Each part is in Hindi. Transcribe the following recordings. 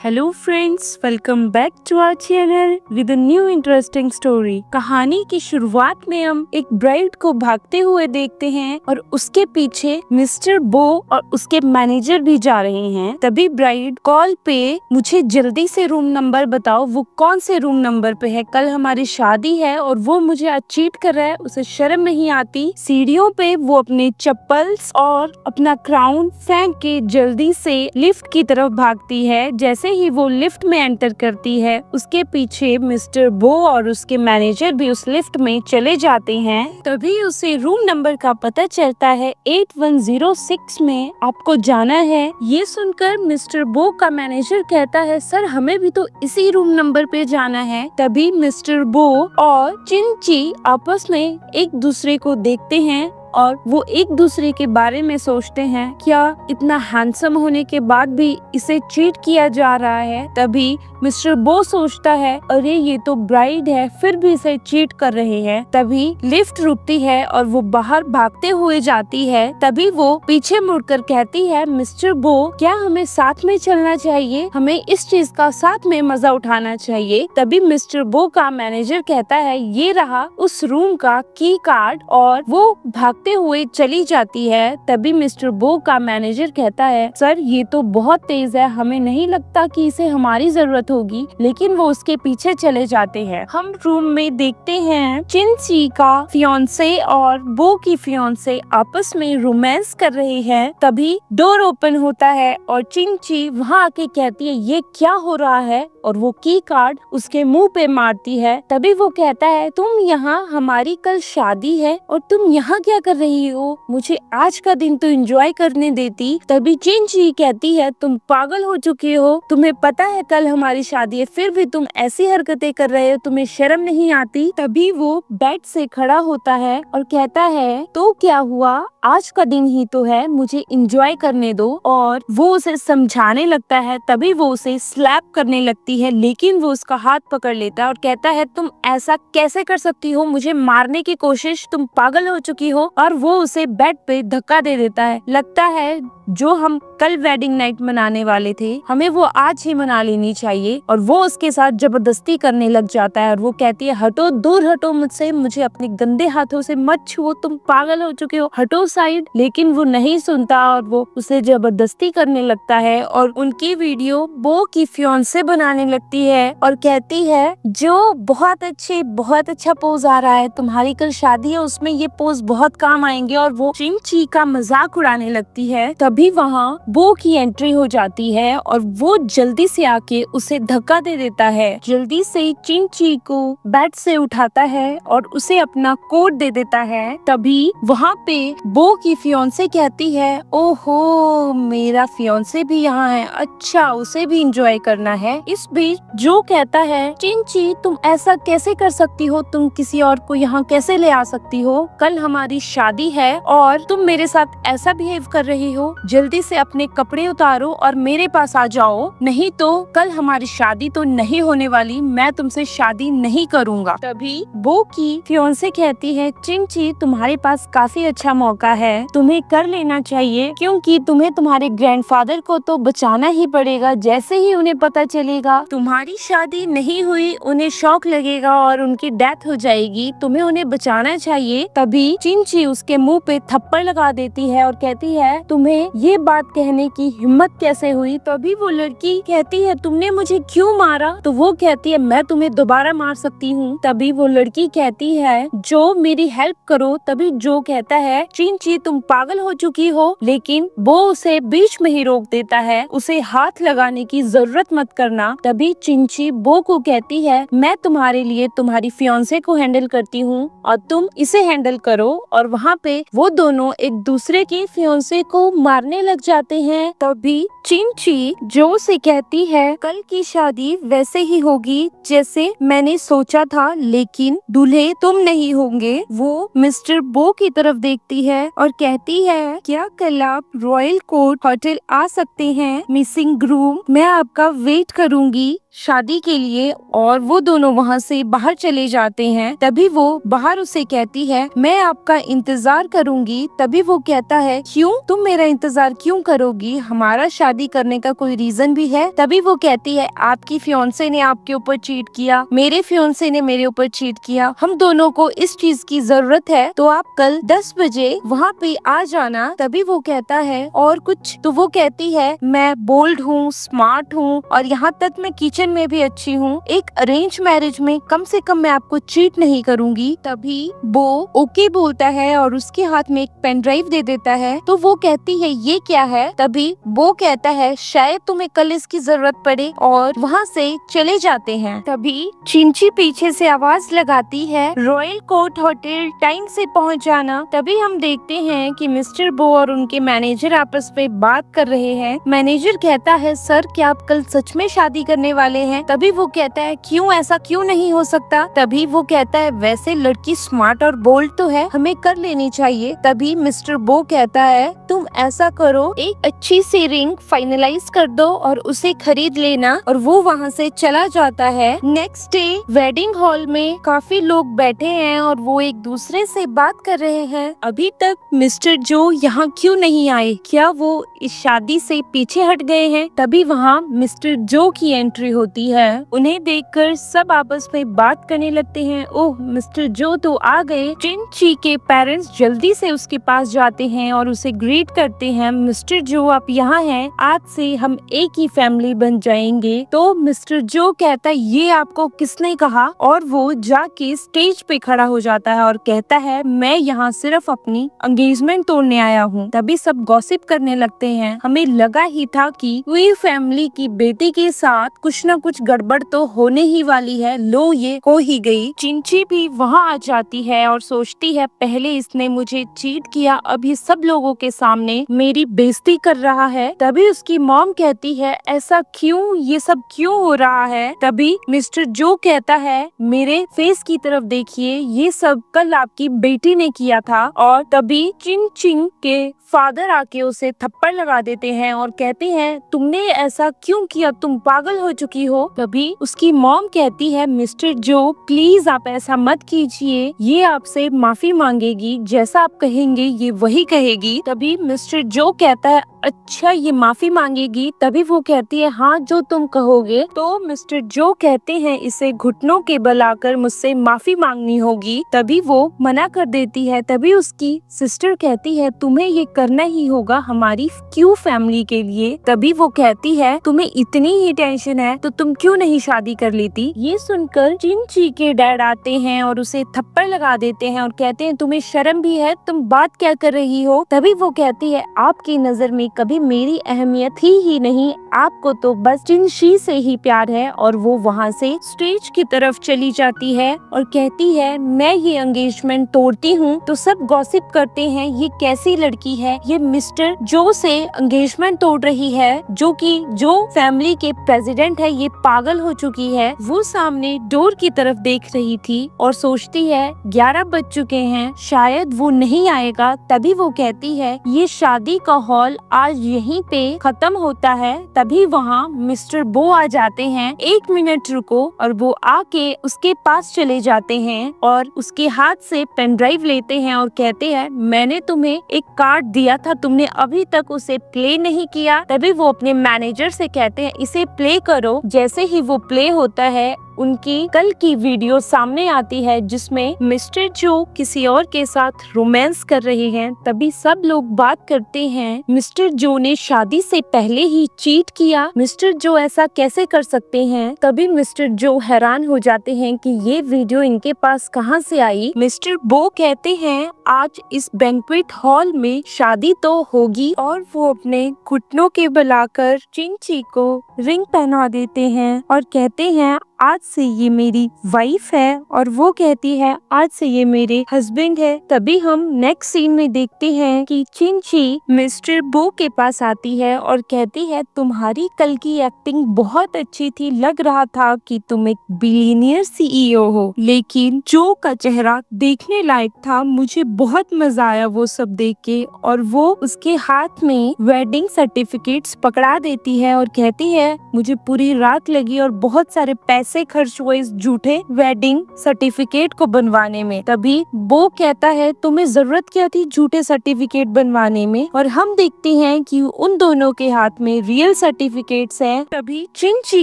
Hello friends, welcome back to our channel with a new interesting story. कहानी की शुरुआत में हम एक ब्राइड को भागते हुए देखते हैं और उसके पीछे मिस्टर बो और उसके मैनेजर भी जा रहे हैं। तभी ब्राइड कॉल पे मुझे जल्दी से रूम नंबर बताओ, वो कौन से रूम नंबर पे है, कल हमारी शादी है और वो मुझे आज चीट कर रहा है, उसे शर्म नहीं आती। सीढ़ियों पे वो अपने चप्पल्स और अपना क्राउन फेंक के जल्दी से लिफ्ट की तरफ भागती है। जैसे ही वो लिफ्ट में एंटर करती है, उसके पीछे मिस्टर बो और उसके मैनेजर भी उस लिफ्ट में चले जाते हैं। तभी उसे रूम नंबर का पता चलता है 8106 में आपको जाना है। ये सुनकर मिस्टर बो का मैनेजर कहता है, सर हमें भी तो इसी रूम नंबर पे जाना है। तभी मिस्टर बो और चिंची आपस में एक दूसरे को देखते हैं और वो एक दूसरे के बारे में सोचते हैं, क्या इतना हैंडसम होने के बाद भी इसे चीट किया जा रहा है। तभी मिस्टर बो सोचता है, अरे ये तो ब्राइड है, फिर भी इसे चीट कर रहे हैं। तभी लिफ्ट रुकती है और वो बाहर भागते हुए जाती है। तभी वो पीछे मुड़कर कहती है, मिस्टर बो क्या हमें साथ में चलना चाहिए, हमें इस चीज का साथ में मजा उठाना चाहिए। तभी मिस्टर बो का मैनेजर कहता है, ये रहा उस रूम का की कार्ड, और वो भागते हुए चली जाती है। तभी मिस्टर बो का मैनेजर कहता है, सर ये तो बहुत तेज है, हमें नहीं लगता कि इसे हमारी जरूरत होगी, लेकिन वो उसके पीछे चले जाते हैं। हम रूम में देखते हैं चिंची का फियांसे और बो की फियांसे आपस में रोमांस कर रहे हैं। तभी डोर ओपन होता है और चिंची वहाँ आके कहती है, ये क्या हो रहा है, और वो की कार्ड उसके मुंह पे मारती है। तभी वो कहता है, तुम यहाँ, हमारी कल शादी है और तुम यहाँ क्या कर रही हो, मुझे आज का दिन तो एंजॉय करने देती। तभी चिंची कहती है, तुम पागल हो चुके हो, तुम्हें पता है कल हमारी शादी है, फिर भी तुम ऐसी हरकतें कर रहे हो, तुम्हें शर्म नहीं आती। तभी वो बेड से खड़ा होता है और कहता है, तो क्या हुआ, आज का दिन ही तो है, मुझे एंजॉय करने दो। और वो उसे समझाने लगता है। तभी वो उसे स्लैप करने लगती है, लेकिन वो उसका हाथ पकड़ लेता है और कहता है, तुम ऐसा कैसे कर सकती हो, मुझे मारने की कोशिश, तुम पागल हो चुकी हो। और वो उसे बेड पे धक्का दे देता है। लगता है जो हम कल वेडिंग नाइट मनाने वाले थे, हमें वो आज ही मना लेनी चाहिए। और वो उसके साथ जबरदस्ती करने लग जाता है और वो कहती है, हटो, दूर हटो मुझसे, मुझे अपने गंदे हाथों से मत छुओ, तुम पागल हो चुके हो, हटो साइड। लेकिन वो नहीं सुनता और वो उसे जबरदस्ती करने लगता है और उनकी वीडियो बो की फियांसे बनाने लगती है और कहती है, जो बहुत अच्छा पोज आ रहा है, तुम्हारी कल शादी है, उसमें ये पोज बहुत काम आएंगे। और वो चिंची का मजाक उड़ाने लगती है। तभी वहाँ बो की एंट्री हो जाती है और वो जल्दी से आके उसे धक्का दे देता है। जल्दी से चिंची को बेड से उठाता है और उसे अपना कोट दे देता है। तभी वहाँ पे बो की फियांसे कहती है, ओहो मेरा फियांसे भी यहाँ है, अच्छा उसे भी एंजॉय करना है। इस बीच जो कहता है, चिंची तुम ऐसा कैसे कर सकती हो, तुम किसी और को यहाँ कैसे ले आ सकती हो, कल हमारी शादी है और तुम मेरे साथ ऐसा बिहेव कर रही हो, जल्दी से अपने कपड़े उतारो और मेरे पास आ जाओ, नहीं तो कल हमारी शादी तो नहीं होने वाली, मैं तुमसे शादी नहीं करूँगा। तभी बो की फियांसे कहती है, चिंची तुम्हारे पास काफी अच्छा मौका है, तुम्हें कर लेना चाहिए, क्योंकि तुम्हें तुम्हारे ग्रैंडफादर को तो बचाना ही पड़ेगा। जैसे ही उन्हें पता चलेगा तुम्हारी शादी नहीं हुई, उन्हें शौक लगेगा और उनकी डेथ हो जाएगी, तुम्हें उन्हें बचाना चाहिए। तभी चिंची उसके मुंह पे थप्पड़ लगा देती है और कहती है, तुम्हें ये बात कहने की हिम्मत कैसे हुई। तभी वो लड़की कहती है, तुमने मुझे क्यों मारा। तो वो कहती है, मैं तुम्हें दोबारा मार सकती हूँ। तभी वो लड़की कहती है, जो मेरी हेल्प करो। तभी जो कहता है, चिंची तुम पागल हो चुकी हो, लेकिन वो उसे बीच में ही रोक देता है, उसे हाथ लगाने की जरूरत मत करना। तभी चिंची बो को कहती है, मैं तुम्हारे लिए तुम्हारी फियांसे को हैंडल करती हूँ और तुम इसे हैंडल करो। और वहाँ पे वो दोनों एक दूसरे की फियांसे को मारने लग जाते हैं। तभी चिंची जो से कहती है, कल की शादी वैसे ही होगी जैसे मैंने सोचा था, लेकिन दूल्हे तुम नहीं होंगे। वो मिस्टर बो की तरफ देखती है और कहती है, क्या कल आप रॉयल कोर्ट होटल आ सकते हैं, मिसिंग ग्रूम, मैं आपका वेट करूंगी शादी के लिए। और वो दोनों वहाँ से बाहर चले जाते हैं। तभी वो बाहर उसे कहती है, मैं आपका इंतजार करूंगी। तभी वो कहता है क्यों, तुम मेरा इंतजार क्यों करोगी, हमारा शादी करने का कोई रीजन भी है। तभी वो कहती है आपकी फियांसे ने आपके ऊपर चीट किया, मेरे फियांसे ने मेरे ऊपर चीट किया, हम दोनों को इस चीज की जरूरत है, तो आप कल 10 बजे वहाँ पे आ जाना। तभी वो कहता है और कुछ, तो वो कहती है मैं बोल्ड हूँ, स्मार्ट हूँ और यहाँ तक मैं किचन में भी अच्छी हूँ, एक अरेंज मैरिज में कम से कम मैं आपको चीट नहीं करूंगी। तभी वो ओके बोलता है और उसके हाथ में एक पेन ड्राइव दे देता है। तो वो कहती है ये क्या है। तभी वो कहता है शायद तुम्हें कल इसकी जरूरत पड़े, और वहाँ से चले जाते हैं। तभी चिंची पीछे से आवाज लगाती है रॉयल कोर्ट होटल टाइम से पहुँच जाना। तभी हम देखते हैं कि मिस्टर बो और उनके मैनेजर आपस में बात कर रहे हैं। मैनेजर कहता है सर क्या आप कल सच में शादी करने वाले हैं। तभी वो कहता है क्यों, ऐसा क्यों नहीं हो सकता। तभी वो कहता है वैसे लड़की स्मार्ट और बोल्ड तो है, हमें कर लेनी चाहिए। तभी मिस्टर बो कहता है तुम ऐसा करो, एक अच्छी सी रिंग फाइनलाइज कर दो और उसे खरीद लेना, और वो वहाँ से चला जाता है। नेक्स्ट डे वेडिंग हॉल में काफी लोग बैठे हैं और वो एक दूसरे से बात कर रहे हैं। अभी तक मिस्टर जो यहाँ क्यों नहीं आए, क्या वो इस शादी से पीछे हट गए हैं। तभी वहाँ मिस्टर जो की एंट्री होती है। उन्हें देखकर सब आपस में बात करने लगते हैं। ओह मिस्टर जो तो आ गए। चिंची के पेरेंट्स जल्दी से उसके पास जाते हैं और उसे ग्रीट करते हैं। मिस्टर जो आप यहाँ हैं, आज से हम एक ही फैमिली बन जाएंगे। तो मिस्टर जो कहता है ये आपको किसने कहा, और वो जाके स्टेज पे खड़ा हो जाता है और कहता है मैं यहाँ सिर्फ अपनी एंगेजमेंट तोड़ने आया हूँ। तभी सब गॉसिप करने लगते हैं। हमें लगा ही था कि हुई फैमिली की बेटी के साथ कुछ न कुछ गड़बड़ तो होने ही वाली है। लो ये हो ही गई। चिंची भी वहाँ आ जाती है और सोचती है पहले इसने मुझे चीट किया, अब ये सब लोगों के सामने मेरी बेइज्जती कर रहा है। तभी उसकी मॉम कहती है ऐसा क्यों, ये सब क्यों हो रहा है। तभी मिस्टर जो कहता है मेरे फेस की तरफ देखिए, ये सब कल आपकी बेटी ने किया था। और तभी चिंचिंग के फादर आके उसे थप्पड़ लगा देते हैं और कहते हैं तुमने ऐसा क्यों किया, तुम पागल हो चुकी हो। तभी उसकी मॉम कहती है मिस्टर जो प्लीज आप ऐसा मत कीजिए, ये आपसे माफी मांगेगी, जैसा आप कहेंगे ये वही कहेगी। तभी मिस्टर जो कहता है अच्छा ये माफी मांगेगी। तभी वो कहती है हाँ जो तुम कहोगे। तो मिस्टर जो कहते हैं इसे घुटनों के बल आकर मुझसे माफी मांगनी होगी। तभी वो मना कर देती है। तभी उसकी सिस्टर कहती है तुम्हें ये करना ही होगा हमारी क्यू फैमिली के लिए। तभी वो कहती है तुम्हें इतनी ही टेंशन है तो तुम क्यों नहीं शादी कर लेती। ये सुनकर चिंची के डैड आते हैं और उसे थप्पड़ लगा देते हैं और कहते हैं तुम्हें शर्म भी है, तुम बात क्या कर रही हो। तभी वो कहती है आपकी नजर में कभी मेरी अहमियत ही नहीं, आपको तो बस चिंची से ही प्यार है। और वो वहाँ से स्टेज की तरफ चली जाती है और कहती है मैं ये एंगेजमेंट तोड़ती हूँ। तो सब गॉसिप करते हैं ये कैसी लड़की है, ये मिस्टर जो से एंगेजमेंट तोड़ रही है, जो कि जो फैमिली के प्रेसिडेंट है, ये पागल हो चुकी है। वो सामने डोर की तरफ देख रही थी और सोचती है 11 बज चुके हैं, शायद वो नहीं आएगा। तभी वो कहती है ये शादी का हॉल आज यहीं पे खत्म होता है। तभी वहाँ मिस्टर बो आ जाते हैं। 1 मिनट रुको, और वो आके उसके पास चले जाते हैं और उसके हाथ से पेन ड्राइव लेते हैं और कहते हैं मैंने तुम्हें एक कार्ड दिया था, तुमने अभी तक उसे प्ले नहीं किया। तभी वो अपने मैनेजर से कहते हैं इसे प्ले करो। जैसे ही वो प्ले होता है उनकी कल की वीडियो सामने आती है जिसमें मिस्टर जो किसी और के साथ रोमांस कर रहे हैं। तभी सब लोग बात करते हैं मिस्टर जो ने शादी से पहले ही चीट किया, मिस्टर जो ऐसा कैसे कर सकते हैं। तभी मिस्टर जो हैरान हो जाते हैं कि ये वीडियो इनके पास कहां से आई। मिस्टर बो कहते हैं आज इस बैंक्वेट हॉल में शादी तो होगी, और वो अपने घुटनों के बल आकर चिंची को रिंग पहना देते हैं और कहते हैं आज से ये मेरी वाइफ है, और वो कहती है आज से ये मेरे हस्बैंड है। तभी हम नेक्स्ट सीन में देखते हैं कि चिंची मिस्टर बो के पास आती है और कहती है तुम्हारी कल की एक्टिंग बहुत अच्छी थी, लग रहा था कि तुम एक बिलियनियर सीईओ हो, लेकिन जो का चेहरा देखने लायक था, मुझे बहुत मजा आया वो सब देख के। और वो उसके हाथ में वेडिंग सर्टिफिकेट्स पकड़ा देती है और कहती है मुझे पूरी रात लगी और बहुत सारे पैसे पैसे खर्च हुए इस झूठे वेडिंग सर्टिफिकेट को बनवाने में। तभी बो कहता है तुम्हें जरूरत क्या थी झूठे सर्टिफिकेट बनवाने में, और हम देखते हैं कि उन दोनों के हाथ में रियल सर्टिफिकेट्स हैं। तभी चिंची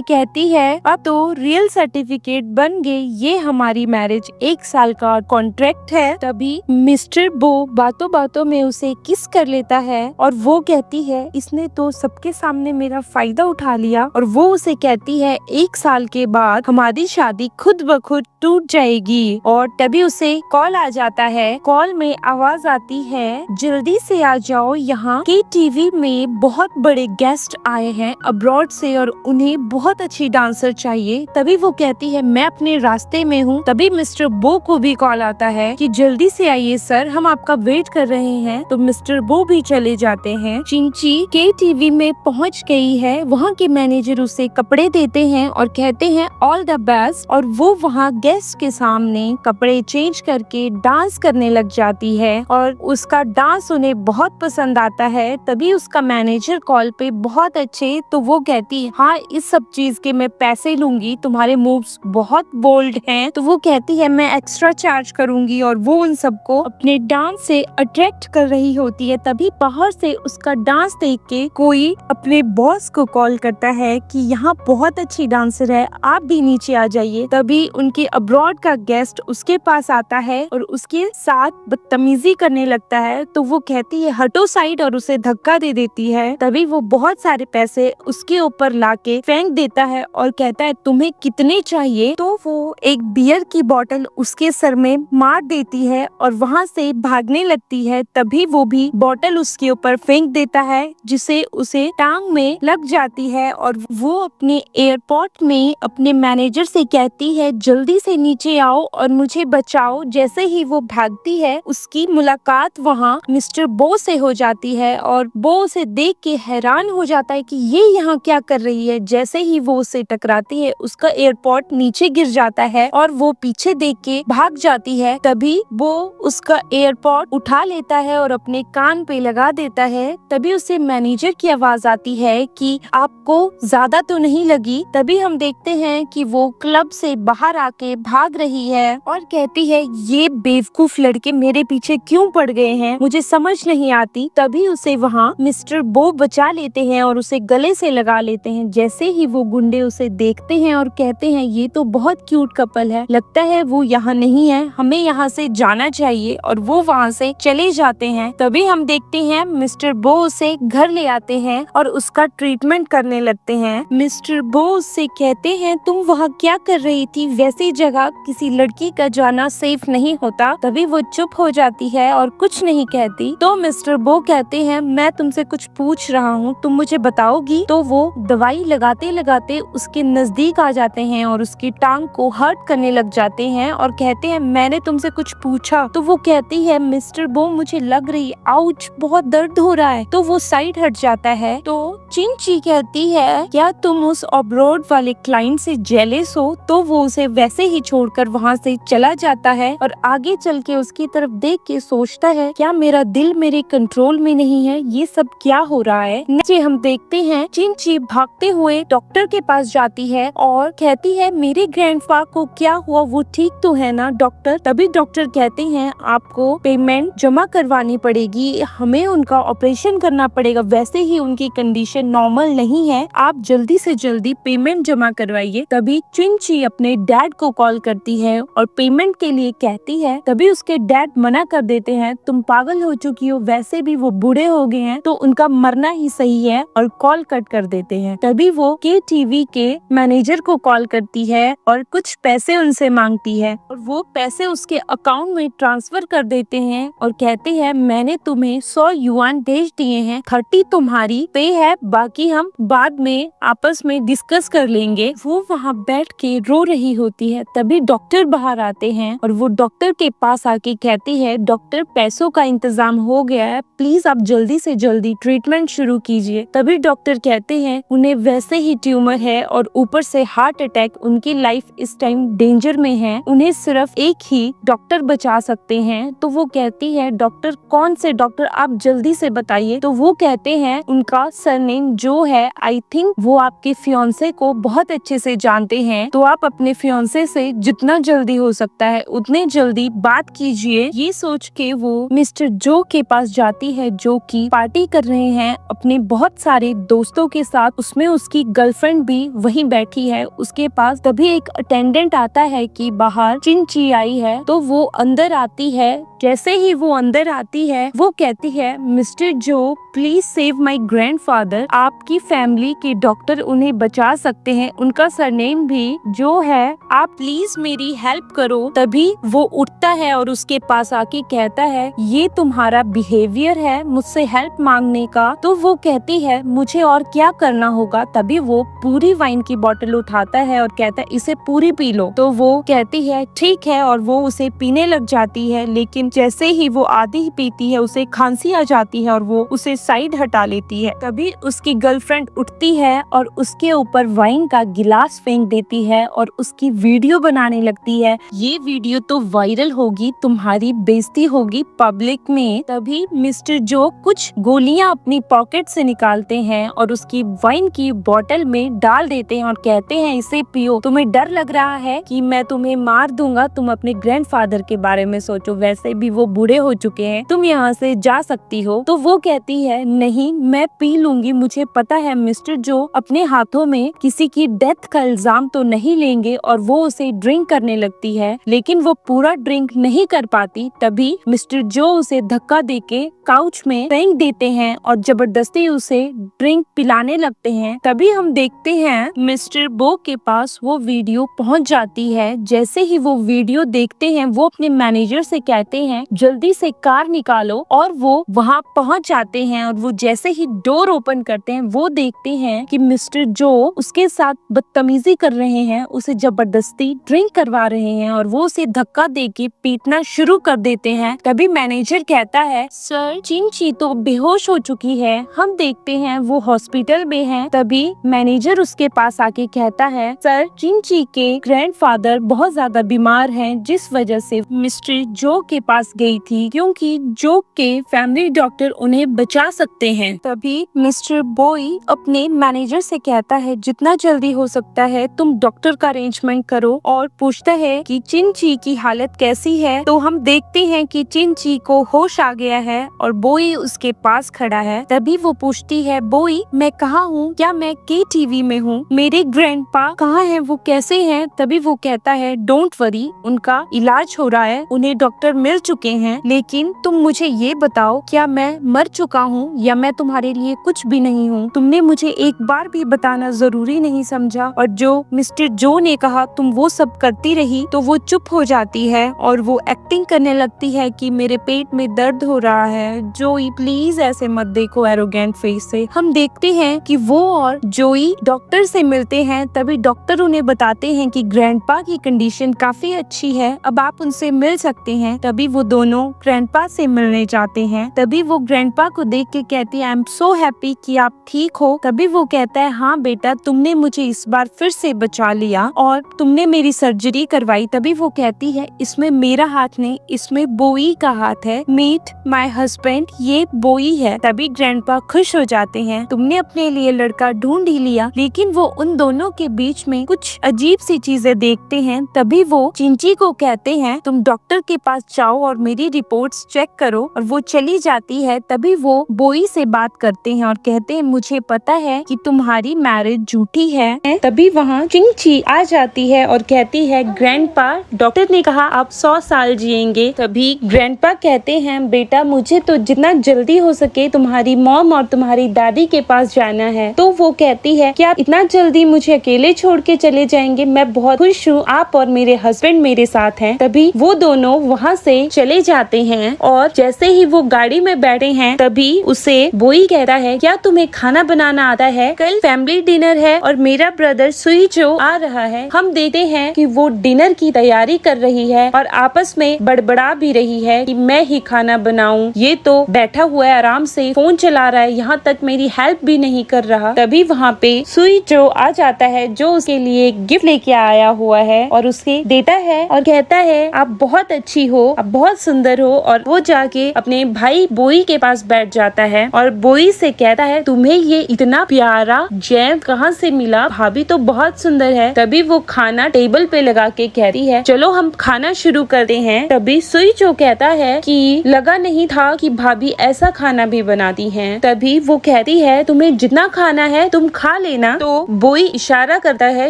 कहती है अब तो रियल सर्टिफिकेट बन गए, ये हमारी मैरिज 1 साल का कॉन्ट्रैक्ट है। तभी मिस्टर बो बातों बातों में उसे किस कर लेता है और वो कहती है इसने तो सबके सामने मेरा फायदा उठा लिया, और वो उसे कहती है 1 साल के बाद हमारी शादी खुद ब खुद टूट जाएगी। और तभी उसे कॉल आ जाता है। कॉल में आवाज आती है जल्दी से आ जाओ, यहाँ के टीवी में बहुत बड़े गेस्ट आए हैं अब्रॉड से और उन्हें बहुत अच्छी डांसर चाहिए। तभी वो कहती है मैं अपने रास्ते में हूँ। तभी मिस्टर बो को भी कॉल आता है कि जल्दी से आइए सर, हम आपका वेट कर रहे हैं। तो मिस्टर बो भी चले जाते हैं। चिंची के टीवी में पहुंच गई है। वहाँ के मैनेजर उसे कपड़े देते हैं और कहते हैं ऑल द बेस्ट, और वो वहाँ गेस्ट के सामने कपड़े चेंज करके डांस करने लग जाती है और उसका डांस उन्हें बहुत पसंद आता है। तभी उसका मैनेजर कॉल पे बहुत अच्छे, तो वो कहती है हाँ इस सब चीज के मैं पैसे लूंगी, तुम्हारे मूव्स बहुत बोल्ड हैं। तो वो कहती है मैं एक्स्ट्रा चार्ज करूंगी, और वो उन सबको अपने डांस से अट्रैक्ट कर रही होती है। तभी बाहर से उसका डांस देख के कोई अपने बॉस को कॉल करता है कि यहाँ बहुत अच्छी डांसर है, आप भी नीचे आ जाइए। तभी उनके अब्रॉड का गेस्ट उसके पास आता है और उसके साथ बदतमीजी करने लगता है। तो वो कहती है हटो साइड, और उसे धक्का दे देती है। तभी वो बहुत सारे पैसे उसके ऊपर लाके फेंक देता है और कहता है तुम्हें कितने चाहिए। तो वो एक बियर की बोतल उसके सर में मार देती है और वहाँ से भागने लगती है। तभी वो भी बोतल उसके ऊपर फेंक देता है जिसे उसे टांग में लग जाती है, और वो अपने एयरपोर्ट में अपने मैनेजर से कहती है जल्दी से नीचे आओ और मुझे बचाओ। जैसे ही वो भागती है उसकी मुलाकात वहाँ मिस्टर बो से हो जाती है और बो उसे देख के हैरान हो जाता है कि ये यहाँ क्या कर रही है। जैसे ही वो उसे टकराती है उसका एयरपोर्ट नीचे गिर जाता है और वो पीछे देख के भाग जाती है। तभी वो उसका एयरपोर्ट उठा लेता है और अपने कान पे लगा देता है। तभी उसे मैनेजर की आवाज आती है कि आपको ज्यादा तो नहीं लगी। तभी हम देखते हैं कि वो क्लब से बाहर आके भाग रही है और कहती है ये बेवकूफ लड़के मेरे पीछे क्यों पड़ गए हैं, मुझे समझ नहीं आती। तभी उसे वहाँ मिस्टर बो बचा लेते हैं और उसे गले से लगा लेते हैं। जैसे ही वो गुंडे उसे देखते हैं और कहते हैं ये तो बहुत क्यूट कपल है, लगता है वो यहाँ नहीं है, हमें यहाँ से जाना चाहिए, और वो वहाँ से चले जाते हैं। तभी हम देखते हैं मिस्टर बो उसे घर ले आते हैं और उसका ट्रीटमेंट करने लगते हैं। मिस्टर बो उससे कहते हैं तुम वहाँ क्या कर रही थी, वैसी जगह किसी लड़की का जाना सेफ नहीं होता। तभी वो चुप हो जाती है और कुछ नहीं कहती। तो मिस्टर बो कहते हैं मैं तुमसे कुछ पूछ रहा हूँ, तुम मुझे बताओगी। तो वो दवाई लगाते लगाते उसके नजदीक आ जाते हैं और उसकी टांग को हर्ट करने लग जाते हैं और कहते हैं मैंने तुमसे कुछ पूछा। तो वो कहती है मिस्टर बो मुझे लग रही आउच, बहुत दर्द हो रहा है। तो वो साइड हट जाता है। तो चिंची कहती है क्या तुम उस अब्रॉड वाले क्लाइंट से जेलस हो। तो वो उसे वैसे ही छोड़कर वहाँ से चला जाता है और आगे चल के उसकी तरफ देख के सोचता है क्या मेरा दिल मेरे कंट्रोल में नहीं है, ये सब क्या हो रहा है। नीचे हम देखते हैं चिंची भागते हुए डॉक्टर के पास जाती है और कहती है मेरे ग्रैंडफा को क्या हुआ, वो ठीक तो है ना डॉक्टर। तभी डॉक्टर कहते हैं आपको पेमेंट जमा करवानी पड़ेगी, हमें उनका ऑपरेशन करना पड़ेगा, वैसे ही उनकी कंडीशन नॉर्मल नहीं है, आप जल्दी से जल्दी पेमेंट जमा करवाइए। तभी चिंची अपने डैड को कॉल करती है और पेमेंट के लिए कहती है। तभी उसके डैड मना कर देते हैं तुम पागल हो चुकी हो, वैसे भी वो बूढ़े हो गए हैं तो उनका मरना ही सही है, और कॉल कट कर देते हैं। तभी वो के टीवी के मैनेजर को कॉल करती है और कुछ पैसे उनसे मांगती है और वो पैसे उसके अकाउंट में ट्रांसफर कर देते हैं और कहते हैं मैंने तुम्हें 100 युआन भेज दिए हैं, 30 तुम्हारी पे है, बाकी हम बाद में आपस में डिस्कस कर लेंगे। वो वहाँ बैठ के रो रही होती है। तभी डॉक्टर बाहर आते हैं और वो डॉक्टर के पास आके कहती है डॉक्टर पैसों का इंतजाम हो गया है, प्लीज आप जल्दी से जल्दी ट्रीटमेंट शुरू कीजिए। तभी डॉक्टर कहते हैं उन्हें वैसे ही ट्यूमर है और ऊपर से हार्ट अटैक, उनकी लाइफ इस टाइम डेंजर में है, उन्हें सिर्फ एक ही डॉक्टर बचा सकते हैं। तो वो कहती है डॉक्टर कौन से डॉक्टर, आप जल्दी से बताइए। तो वो कहते हैं उनका सरनेम जो है, आई थिंक वो आपके फियांसे को बहुत अच्छे से जानते जानते हैं तो आप अपने फियांसे से जितना जल्दी हो सकता है उतने जल्दी बात कीजिए। ये सोच के वो मिस्टर जो के पास जाती है जो कि पार्टी कर रहे हैं अपने बहुत सारे दोस्तों के साथ, उसमें उसकी गर्लफ्रेंड भी वहीं बैठी है उसके पास। तभी एक अटेंडेंट आता है कि बाहर चिंची आई है, तो वो अंदर आती है। जैसे ही वो अंदर आती है वो कहती है मिस्टर जो प्लीज सेव माय ग्रैंडफादर, आपकी फैमिली के डॉक्टर उन्हें बचा सकते हैं, उनका सरनेम भी जो है, आप प्लीज मेरी हेल्प करो। तभी वो उठता है और उसके पास आके कहता है ये तुम्हारा बिहेवियर है मुझसे हेल्प मांगने का। तो वो कहती है मुझे और क्या करना होगा। तभी वो पूरी वाइन की बोतल उठाता है और कहता है इसे पूरी पी लो। तो वो कहती है ठीक है और वो उसे पीने लग जाती है, लेकिन जैसे ही वो आधी ही पीती है उसे खांसी आ जाती है और वो उसे साइड हटा लेती है। तभी उसकी गर्लफ्रेंड उठती है और उसके ऊपर वाइन का गिलास फेंक देती है और उसकी वीडियो बनाने लगती है। ये वीडियो तो वायरल होगी, तुम्हारी बेइज्जती होगी पब्लिक में। तभी मिस्टर जो कुछ गोलियां अपनी पॉकेट से निकालते हैं और उसकी वाइन की बोतल में डाल देते हैं और कहते हैं इसे पियो। तुम्हें डर लग रहा है कि मैं तुम्हें मार दूंगा, तुम अपने ग्रैंडफादर के बारे में सोचो, वैसे भी वो बूढ़े हो चुके हैं, तुम यहाँ से जा सकती हो। तो वो कहती है नहीं मैं पी लूंगी, मुझे पता है मिस्टर जो अपने हाथों में किसी की डेथ का इल्जाम तो नहीं लेंगे। और वो उसे ड्रिंक करने लगती है, लेकिन वो पूरा ड्रिंक नहीं कर पाती। तभी मिस्टर जो उसे धक्का देके काउच में फेंक देते हैं और जबरदस्ती उसे ड्रिंक पिलाने लगते हैं। तभी हम देखते हैं मिस्टर बो के पास वो वीडियो पहुंच जाती है। जैसे ही वो वीडियो देखते हैं वो अपने मैनेजर से कहते हैं जल्दी से कार निकालो, और वो वहां पहुंच जाते हैं। और वो जैसे ही डोर ओपन करते हैं वो देखते हैं कि मिस्टर जो उसके साथ बदतमीजी कर रहे हैं, उसे जबरदस्ती ड्रिंक करवा रहे हैं और वो उसे धक्का देके पीटना शुरू कर देते हैं। तभी मैनेजर कहता है सर चिंची तो बेहोश हो चुकी है, हम देखते हैं वो हॉस्पिटल में है। तभी मैनेजर उसके पास आके कहता है सर चिंची के ग्रैंडफादर बहुत ज्यादा बीमार हैं, जिस वजह से मिस्टर जो के पास गई थी, क्योंकि जो के फैमिली डॉक्टर उन्हें बचा सकते हैं। तभी मिस्टर बॉय अपने मैनेजर से कहता है जितना जल्दी हो सकता है तुम डॉक्टर का अरेंजमेंट करो, और पूछता है कि चिंची की हालत कैसी है। तो हम देखते हैं कि चिंची को होश आ गया है और बॉय उसके पास खड़ा है। तभी वो पूछती है बॉय मैं कहाँ हूँ, क्या मैं के टीवी में हूँ, मेरे ग्रैंडपा कहाँ हैं, वो कैसे हैं। तभी वो कहता है डोंट वरी, उनका इलाज हो रहा है, उन्हें डॉक्टर मिल चुके हैं, लेकिन तुम मुझे ये बताओ क्या मैं मर चुका हूँ या मैं तुम्हारे लिए कुछ भी नहीं हूँ। तुमने मुझे एक बार भी बताना जरूरी नहीं समझा। और जो मिस्टर जो ने कहा तुम वो सब करती रही, तो वो चुप हो जाती है और वो एक्टिंग करने लगती है कि मेरे पेट में दर्द हो रहा है। जोई प्लीज ऐसे मत देखो एरोगेंट फेस से। हम देखते हैं कि वो और जोई डॉक्टर से मिलते हैं। तभी डॉक्टर उन्हें बताते हैं कि ग्रैंडपा की कंडीशन काफी अच्छी है, अब आप उनसे मिल सकते हैं। तभी वो दोनों ग्रैंडपा से मिलने जाते हैं। तभी वो ग्रैंडपा को देख के कहती है आई एम सो हैप्पी कि आप ठीक हो। तभी वो कहता है हाँ बेटा, तुमने मुझे इस बार फिर से बचा लिया और तुमने मेरी सर्जरी करवाई। तभी वो कहती है इसमें मेरा हाथ नहीं, इसमें बोई का हाथ है, मीट माय हस्बैंड, ये बोई है। तभी ग्रैंडपा खुश हो जाते हैं, तुमने अपने लिए लड़का ढूंढ ही लिया। लेकिन वो उन दोनों के बीच में कुछ अजीब सी चीजें देखते हैं। तभी वो चिंची को कहते हैं तुम डॉक्टर के पास जाओ और मेरी रिपोर्ट्स चेक करो, और वो चली जाती है। तभी वो बोई से बात करते हैं और कहते हैं मुझे पता है कि तुम्हारी मैरिज झूठी है। तभी वहाँ चिंची आ जाती है और कहती है ग्रैंडपा डॉक्टर ने कहा आप 100 साल जिएंगे। तभी ग्रैंडपा कहते हैं बेटा मुझे तो जितना जल्दी हो सके तुम्हारी मॉम और तुम्हारी दादी के पास जाना है। तो वो कहती है कि आप इतना जल्दी मुझे अकेले छोड़ के चले जाएंगे, मैं बहुत खुश हूँ, आप और मेरे हस्बैंड मेरे साथ हैं। तभी वो दोनों वहाँ से चले जाते हैं और जैसे ही वो गाड़ी में बैठे हैं तभी उसे बोई कहता है क्या तुम्हें खाना बनाना आता है, कल फैमिली डिनर है और मेरा ब्रदर सुईजो आ रहा है। हम देखते हैं कि वो डिनर की तैयारी कर रही है और आपस में बड़बड़ा भी रही है कि मैं ही खाना बनाऊं, ये तो बैठा हुआ है आराम से फोन चला रहा है, यहाँ तक मेरी हेल्प भी नहीं कर रहा। तभी वहाँ पे सुईजो आ जाता है जो उसके लिए एक गिफ्ट लेके आया हुआ है और उसके देता है और कहता है आप बहुत अच्छी हो, आप बहुत सुंदर हो। और वो जाके अपने भाई बोई के पास बैठ जाता है और बोई से कहता है तुम्हें ये इतना प्यारा जैम कहाँ से मिला, भाभी तो बहुत बहुत सुंदर है। तभी वो खाना टेबल पे लगा के कहती है चलो हम खाना शुरू करते हैं। तभी सुईचो कहता है कि लगा नहीं था कि भाभी ऐसा खाना भी बनाती हैं। तभी वो कहती है तुम्हें जितना खाना है तुम खा लेना। तो बोई इशारा करता है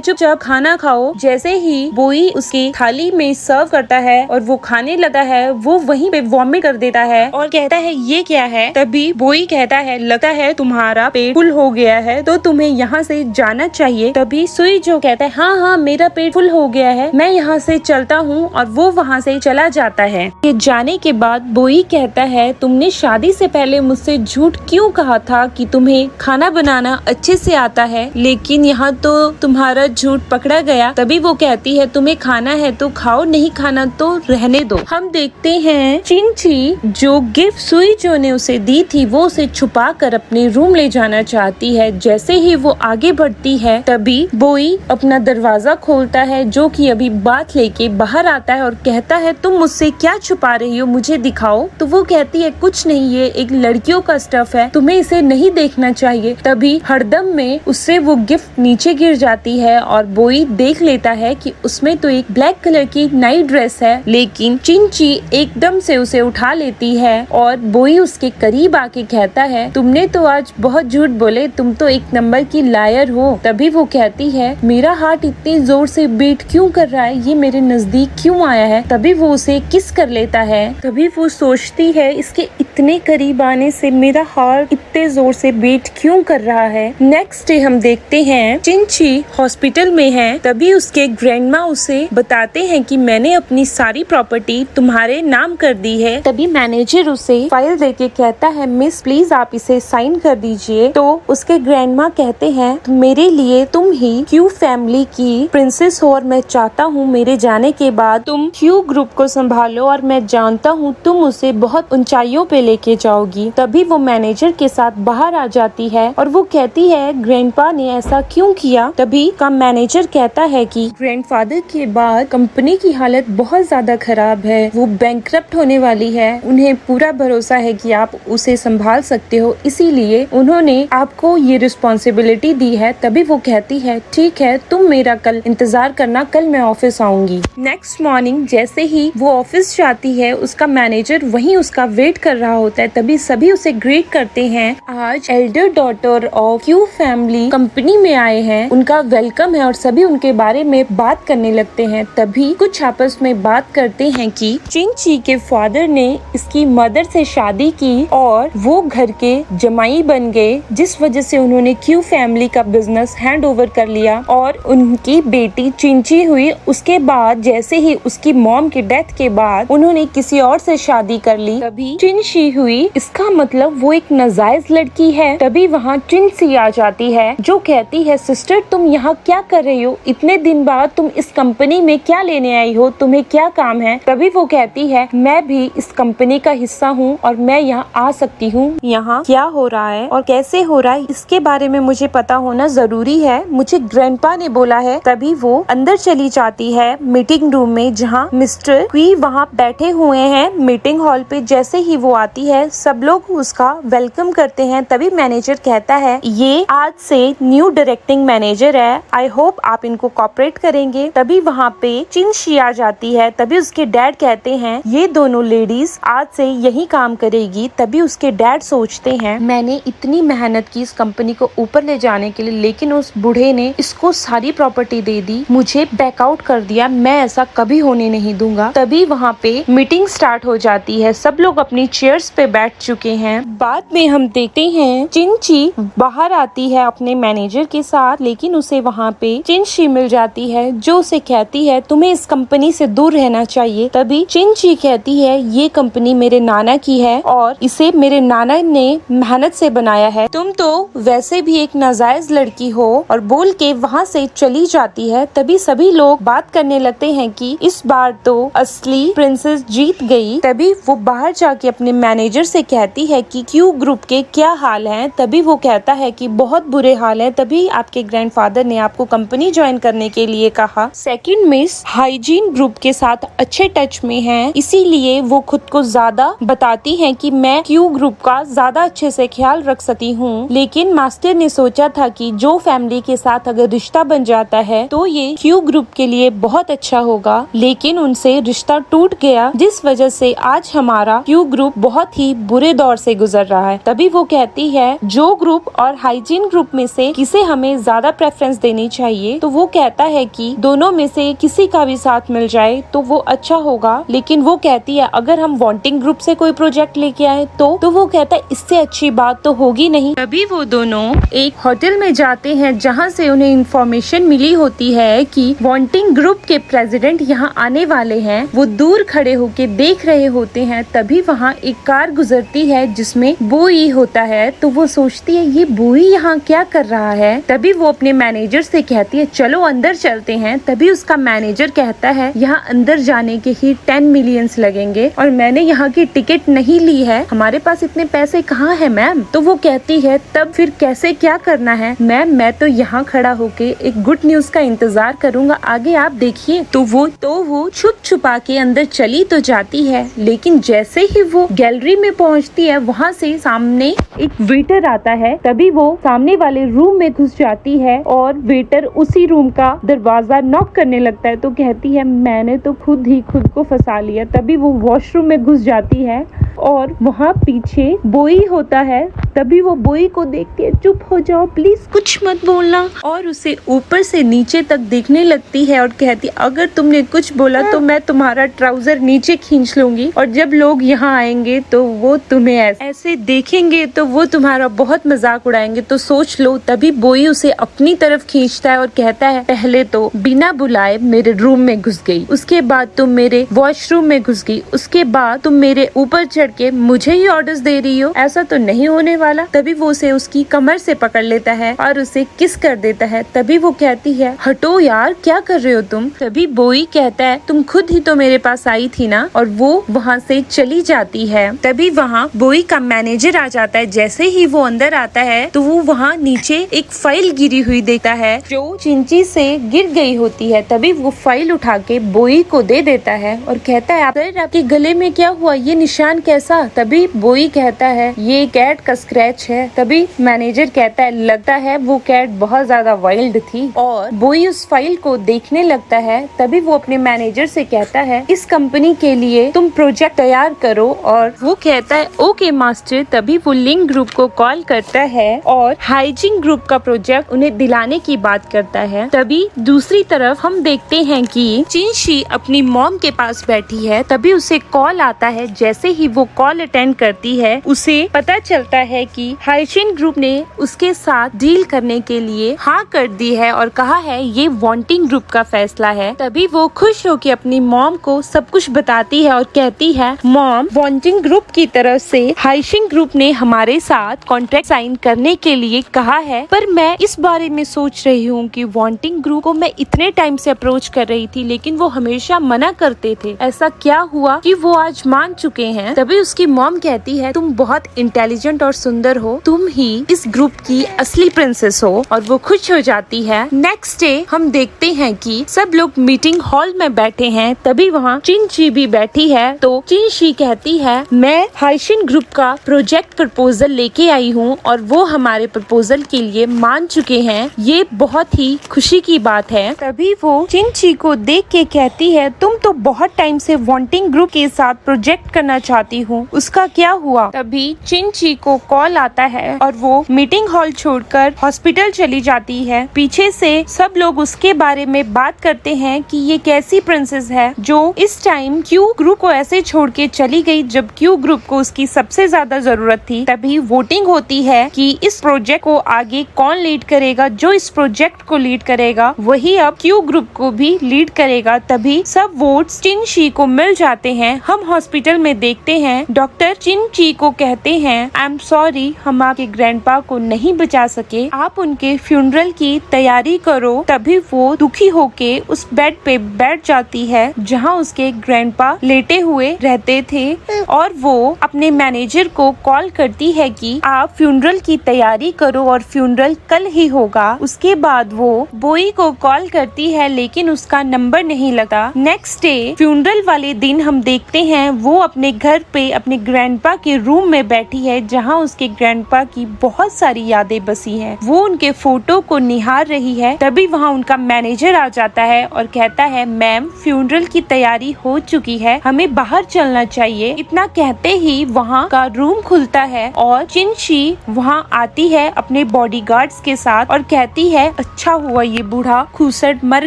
चुपचाप खाना खाओ। जैसे ही बोई उसकी थाली में सर्व करता है और वो खाने लगा है, वो वहीं पे वॉमिट कर देता है और कहता है ये क्या है। तभी बोई कहता है लगता है तुम्हारा पेट फुल हो गया है तो तुम्हें यहाँ से जाना चाहिए। तभी सुईचो कहता है हाँ मेरा पेट फुल हो गया है, मैं यहाँ से चलता हूँ, और वो वहाँ से चला जाता है। ये जाने के बाद बोई कहता है तुमने शादी से पहले मुझसे झूठ क्यों कहा था कि तुम्हें खाना बनाना अच्छे से आता है, लेकिन यहाँ तो तुम्हारा झूठ पकड़ा गया। तभी वो कहती है तुम्हें खाना है तो खाओ, नहीं खाना तो रहने दो। हम देखते हैं चिंची जो गिफ्ट सुईचो ने उसे दी थी वो उसे छुपा कर अपने रूम ले जाना चाहती है। जैसे ही वो आगे बढ़ती है तभी बोई अपना दरवाजा खोलता है जो कि अभी बात लेके बाहर आता है और कहता है तुम मुझसे क्या छुपा रही हो, मुझे दिखाओ। तो वो कहती है कुछ नहीं, ये एक लड़कियों का स्टफ है, तुम्हें इसे नहीं देखना चाहिए। तभी हरदम में उससे वो गिफ्ट नीचे गिर जाती है और बोई देख लेता है कि उसमें तो एक ब्लैक कलर की नाइट ड्रेस है, लेकिन चिंची एकदम से उसे उठा लेती है और बोई उसके करीब आके कहता है तुमने तो आज बहुत झूठ बोले, तुम तो एक नंबर की लायर हो। तभी वो कहती है मेरा हार्ट इतनी जोर से बीट क्यों कर रहा है, ये मेरे नजदीक क्यों आया है। तभी वो उसे किस कर लेता है। तभी वो सोचती है इसके इतने करीब आने से मेरा हार्ट इतने जोर से बीट क्यों कर रहा है। नेक्स्ट डे हम देखते हैं चिंची हॉस्पिटल में है। तभी उसके ग्रैंडमा उसे बताते हैं कि मैंने अपनी सारी प्रॉपर्टी तुम्हारे नाम कर दी है। तभी मैनेजर उसे फाइल देके कहता है मिस प्लीज आप इसे साइन कर दीजिए। तो उसके ग्रैंडमा कहते हैं मेरे लिए तुम ही क्यू फैमिली की प्रिंसेस हो और मैं चाहता हूँ मेरे जाने के बाद तुम क्यू ग्रुप को संभालो और मैं जानता हूँ तुम उसे बहुत ऊंचाइयों पे लेके जाओगी। तभी वो मैनेजर के साथ बाहर आ जाती है और वो कहती है ग्रैंडपा ने ऐसा क्यों किया। तभी का मैनेजर कहता है कि ग्रैंडफादर के बाद कंपनी की हालत बहुत ज्यादा खराब है, वो बैंकक्रप्ट होने वाली है, उन्हें पूरा भरोसा है कि आप उसे संभाल सकते हो, इसीलिए उन्होंने आपको ये रिस्पॉन्सिबिलिटी दी है। तभी वो कहती है ठीक है तुम मेरा कल इंतजार करना, कल मैं ऑफिस आऊंगी। नेक्स्ट मॉर्निंग जैसे ही वो ऑफिस जाती है उसका मैनेजर वहीं उसका वेट कर रहा होता है। तभी सभी उसे ग्रीट करते हैं आज Elder daughter of Q family company में आए हैं, उनका वेलकम है और सभी उनके बारे में बात करने लगते हैं। तभी कुछ आपस में बात करते हैं कि चिंची के फादर ने इसकी मदर से शादी की और वो घर के जमाई बन गए, जिस वजह से उन्होंने क्यू फैमिली का बिजनेस हैंड ओवर कर लिया और उनकी बेटी चिंची हुई। उसके बाद जैसे ही उसकी मॉम की डेथ के बाद उन्होंने किसी और से शादी कर ली, तभी चिंची हुई। इसका मतलब वो एक नाजायज लड़की है। तभी वहाँ चिंची आ जाती है जो कहती है सिस्टर तुम यहाँ क्या कर रही हो, इतने दिन बाद तुम इस कंपनी में क्या लेने आई हो, तुम्हें क्या काम है। तभी वो कहती है मैं भी इस कंपनी का हिस्सा हूँ और मैं यहाँ आ सकती हूँ, यहाँ क्या हो रहा है और कैसे हो रहा है इसके बारे में मुझे पता होना जरूरी है, मुझे ग्रैंडपा ने बोला है। तभी वो अंदर चली जाती है मीटिंग रूम में जहाँ मिस्टर क्वी वहाँ बैठे हुए हैं मीटिंग हॉल पे। जैसे ही वो आती है सब लोग उसका वेलकम करते हैं। तभी मैनेजर कहता है ये आज से न्यू डायरेक्टिंग मैनेजर है, आई होप आप इनको कॉपरेट करेंगे। तभी वहाँ पे चिंची आ जाती है। तभी उसके डैड कहते हैं ये दोनों लेडीज आज से यही काम करेगी। तभी उसके डैड सोचते हैं मैंने इतनी मेहनत की इस कंपनी को ऊपर ले जाने के लिए, लेकिन उस बूढ़े ने इसको सारी प्रॉपर्टी दे दी, मुझे बैकआउट कर दिया, मैं ऐसा कभी होने नहीं दूंगा। तभी वहाँ पे मीटिंग स्टार्ट हो जाती है, सब लोग अपनी चेयर्स पे बैठ चुके हैं। बाद में हम देखते हैं चिंची बाहर आती है अपने मैनेजर के साथ, लेकिन उसे वहाँ पे चिंची मिल जाती है जो उसे कहती है तुम्हें इस कंपनी से दूर रहना चाहिए। तभी चिंची कहती है ये कंपनी मेरे नाना की है और इसे मेरे नाना ने मेहनत से बनाया है, तुम तो वैसे भी एक नाजायज लड़की हो, और बोल के वहाँ से चली जाती है। तभी सभी लोग बात करने लगते हैं कि इस बार तो असली प्रिंसेस जीत गई। तभी वो बाहर जाके अपने मैनेजर से कहती है कि क्यू ग्रुप के क्या हाल हैं। तभी वो कहता है कि बहुत बुरे हाल हैं, तभी आपके ग्रैंडफादर ने आपको कंपनी ज्वाइन करने के लिए कहा। सेकंड मिस हाइजीन ग्रुप के साथ अच्छे टच में हैं, इसीलिए वो खुद को ज्यादा बताती हैं कि मैं क्यू ग्रुप का ज्यादा अच्छे से ख्याल रख सकती हूँ। लेकिन मास्टर ने सोचा था कि जो फैमिली के साथ अगर रिश्ता बन जाता है तो ये क्यू ग्रुप के लिए बहुत अच्छा होगा, लेकिन उनसे रिश्ता टूट गया, जिस वजह से आज हमारा क्यू ग्रुप बहुत ही बुरे दौर से गुजर रहा है। तभी वो कहती है जो ग्रुप और हाइजीन ग्रुप में से किसे हमें ज्यादा प्रेफरेंस देनी चाहिए, तो वो कहता है कि दोनों में से किसी का भी साथ मिल जाए तो वो अच्छा होगा, लेकिन वो कहती है अगर हम वांटिंग ग्रुप से कोई प्रोजेक्ट लेके आए तो वो कहता है इससे अच्छी बात तो होगी नहीं। तभी वो दोनों एक होटल में जाते हैं जहाँ से उन्हें इंफॉर्मेशन मिली होती है कि वांटिंग ग्रुप के प्रेसिडेंट यहाँ आने वाले हैं। वो दूर खड़े होके देख रहे होते हैं, तभी वहाँ एक कार गुजरती है जिसमें बोई होता है। तो वो सोचती है ये बोई यहाँ क्या कर रहा है। तभी वो अपने मैनेजर से कहती है चलो अंदर चलते हैं। तभी उसका मैनेजर कहता है यहाँ अंदर जाने के ही 10 मिलियंस लगेंगे और मैंने यहाँ की टिकट नहीं ली है, हमारे पास इतने पैसे कहाँ है मैम। तो वो कहती है तब फिर कैसे क्या करना है मैम, मैं तो यहाँ खड़ा होके एक गुड न्यूज का इंतजार करूंगा, आगे आप देखिए। तो वो छुप छुपा के अंदर चली तो जाती है, लेकिन जैसे ही वो गैलरी में पहुंचती है वहाँ से सामने एक वेटर आता है। तभी वो सामने वाले रूम में घुस जाती है और वेटर उसी रूम का दरवाजा नॉक करने लगता है। तो कहती है मैंने तो खुद ही खुद को फंसा लिया। तभी वो वॉशरूम में घुस जाती है और वहाँ पीछे बोई होता है। तभी वो बोई को देखती है, चुप हो जाओ प्लीज, कुछ मत बोलना, और उसे ऊपर से नीचे तक देखने लगती है और कहती अगर तुमने कुछ बोला तो मैं तुम्हारा ट्राउजर नीचे खींच लूंगी और जब लोग यहाँ आएंगे तो वो तुम्हें ऐसे देखेंगे तो वो तुम्हारा बहुत मजाक उड़ाएंगे, तो सोच लो। तभी बोई उसे अपनी तरफ खींचता है और कहता है पहले तो बिना बुलाए मेरे रूम में घुस गई, उसके बाद तुम मेरे वॉशरूम में घुस गई, उसके बाद तुम मेरे ऊपर चढ़ के मुझे ही ऑर्डर्स दे रही हो, ऐसा तो नहीं होने वाला। तभी वो उसे उसकी कमर से पकड़ लेता है और उसे किस कर देता है। तभी वो कहती है हटो यार, क्या कर रहे हो तुम। तभी बोई कहता है तुम खुद ही तो मेरे पास आई थी ना, और वो वहाँ से चली जाती है। तभी वहाँ बोई का मैनेजर आ जाता है। जैसे ही वो अंदर आता है तो वो वहाँ नीचे एक फाइल गिरी हुई देखता है जो चिंची से गिर गई होती है। तभी वो फाइल उठा के बोई को दे देता है और कहता है सर आपके गले में क्या हुआ, ये निशान कैसा। तभी बोई कहता है ये कैट का स्क्रैच है। तभी मैनेजर कहता है लगता है वो कैट बहुत ज्यादा वाइल्ड थी, और बोई उस फाइल को देखने लगता है। तभी वो अपने मैनेजर से कहता है इस कंपनी के लिए तुम प्रोजेक्ट तैयार करो, और वो कहता है ओके मास्टर। तभी वो लिंक ग्रुप को कॉल करता है और हाइजीन ग्रुप का प्रोजेक्ट उन्हें दिलाने की बात करता है। तभी दूसरी तरफ हम देखते हैं कि चिंशी अपनी मॉम के पास बैठी है। तभी उसे कॉल आता है। जैसे ही वो कॉल अटेंड करती है उसे पता चलता है कि हाइजीन ग्रुप ने उसके साथ डील करने के लिए हाँ कर दी है और कहा है ये वांटिंग ग्रुप का फैसला है। तभी वो खुश होकर अपनी मॉम को सब कुछ बताती है और कहती है मॉम, वांटिंग ग्रुप की तरफ से हाइजीन ग्रुप ने हमारे साथ कॉन्ट्रैक्ट साइन करने के लिए कहा है, पर मैं इस बारे में सोच रही हूँ कि वांटिंग ग्रुप को मैं इतने टाइम से अप्रोच कर रही थी लेकिन वो हमेशा मना करते थे, ऐसा क्या हुआ कि वो आज मान चुके हैं। तभी उसकी मॉम कहती है तुम बहुत इंटेलिजेंट और सुंदर हो, तुम ही इस ग्रुप की असली प्रिंसेस हो, और वो खुश हो जाती है। नेक्स्ट डे हम देखते हैं कि सब लोग मीटिंग हॉल में बैठे हैं। तभी वहाँ चिंची भी बैठी है। तो चिंशी कहती है मैं हाइजीन ग्रुप का प्रोजेक्ट प्रपोजल लेके आई हूँ और वो हमारे प्रपोजल के लिए मान चुके हैं, ये बहुत ही खुशी की बात है। तभी वो चिंची को देख के कहती है तुम तो बहुत टाइम से वांटिंग ग्रुप के साथ प्रोजेक्ट करना चाहती हूँ, उसका क्या हुआ। तभी चिंची को कॉल आता है और वो मीटिंग हॉल छोड़कर हॉस्पिटल चली जाती है। पीछे से सब लोग उसके बारे में बात करते हैं कि ये कैसी प्रिंसेस है जो इस टाइम क्यू ग्रुप को ऐसे छोड़ के चली गई जब क्यू ग्रुप को उसकी सबसे ज्यादा जरूरत थी। तभी वोटिंग होती है कि इस प्रोजेक्ट को आगे कौन लीड करेगा। जो इस प्रोजेक्ट को लीड करेगा वही अब क्यू ग्रुप को भी लीड करेगा। तभी सब वोट्स चिंची को मिल जाते हैं। हम हॉस्पिटल में देखते हैं डॉक्टर चिंची को कहते हैं आई एम सॉरी, हम आपके ग्रैंडपा को नहीं बचा सके, आप उनके फ्यूनरल की तैयारी करो। तभी वो दुखी होके उस बेड पे बैठ जाती है जहाँ उसके ग्रैंडपा लेटे हुए रहते थे, और वो अपने मैनेजर को कॉल करती है कि आप फ्यूनरल की तैयारी करो और फ्यूनरल कल ही होगा। उसके बाद वो बोई को कॉल करती है लेकिन उसका नंबर नहीं लगा। नेक्स्ट डे फ्यूनरल वाले दिन हम देखते हैं वो अपने घर पे अपने ग्रैंडपा के रूम में बैठी है जहाँ उसके उसके ग्रैंडपा की बहुत सारी यादें बसी हैं। वो उनके फोटो को निहार रही है। तभी वहाँ उनका मैनेजर आ जाता है और कहता है, मैम फ्यूनरल की तैयारी हो चुकी है, हमें बाहर चलना चाहिए। इतना कहते ही वहाँ का रूम खुलता है और चिंची वहाँ आती है अपने बॉडीगार्ड्स के साथ और कहती है, अच्छा हुआ ये बूढ़ा खूसट मर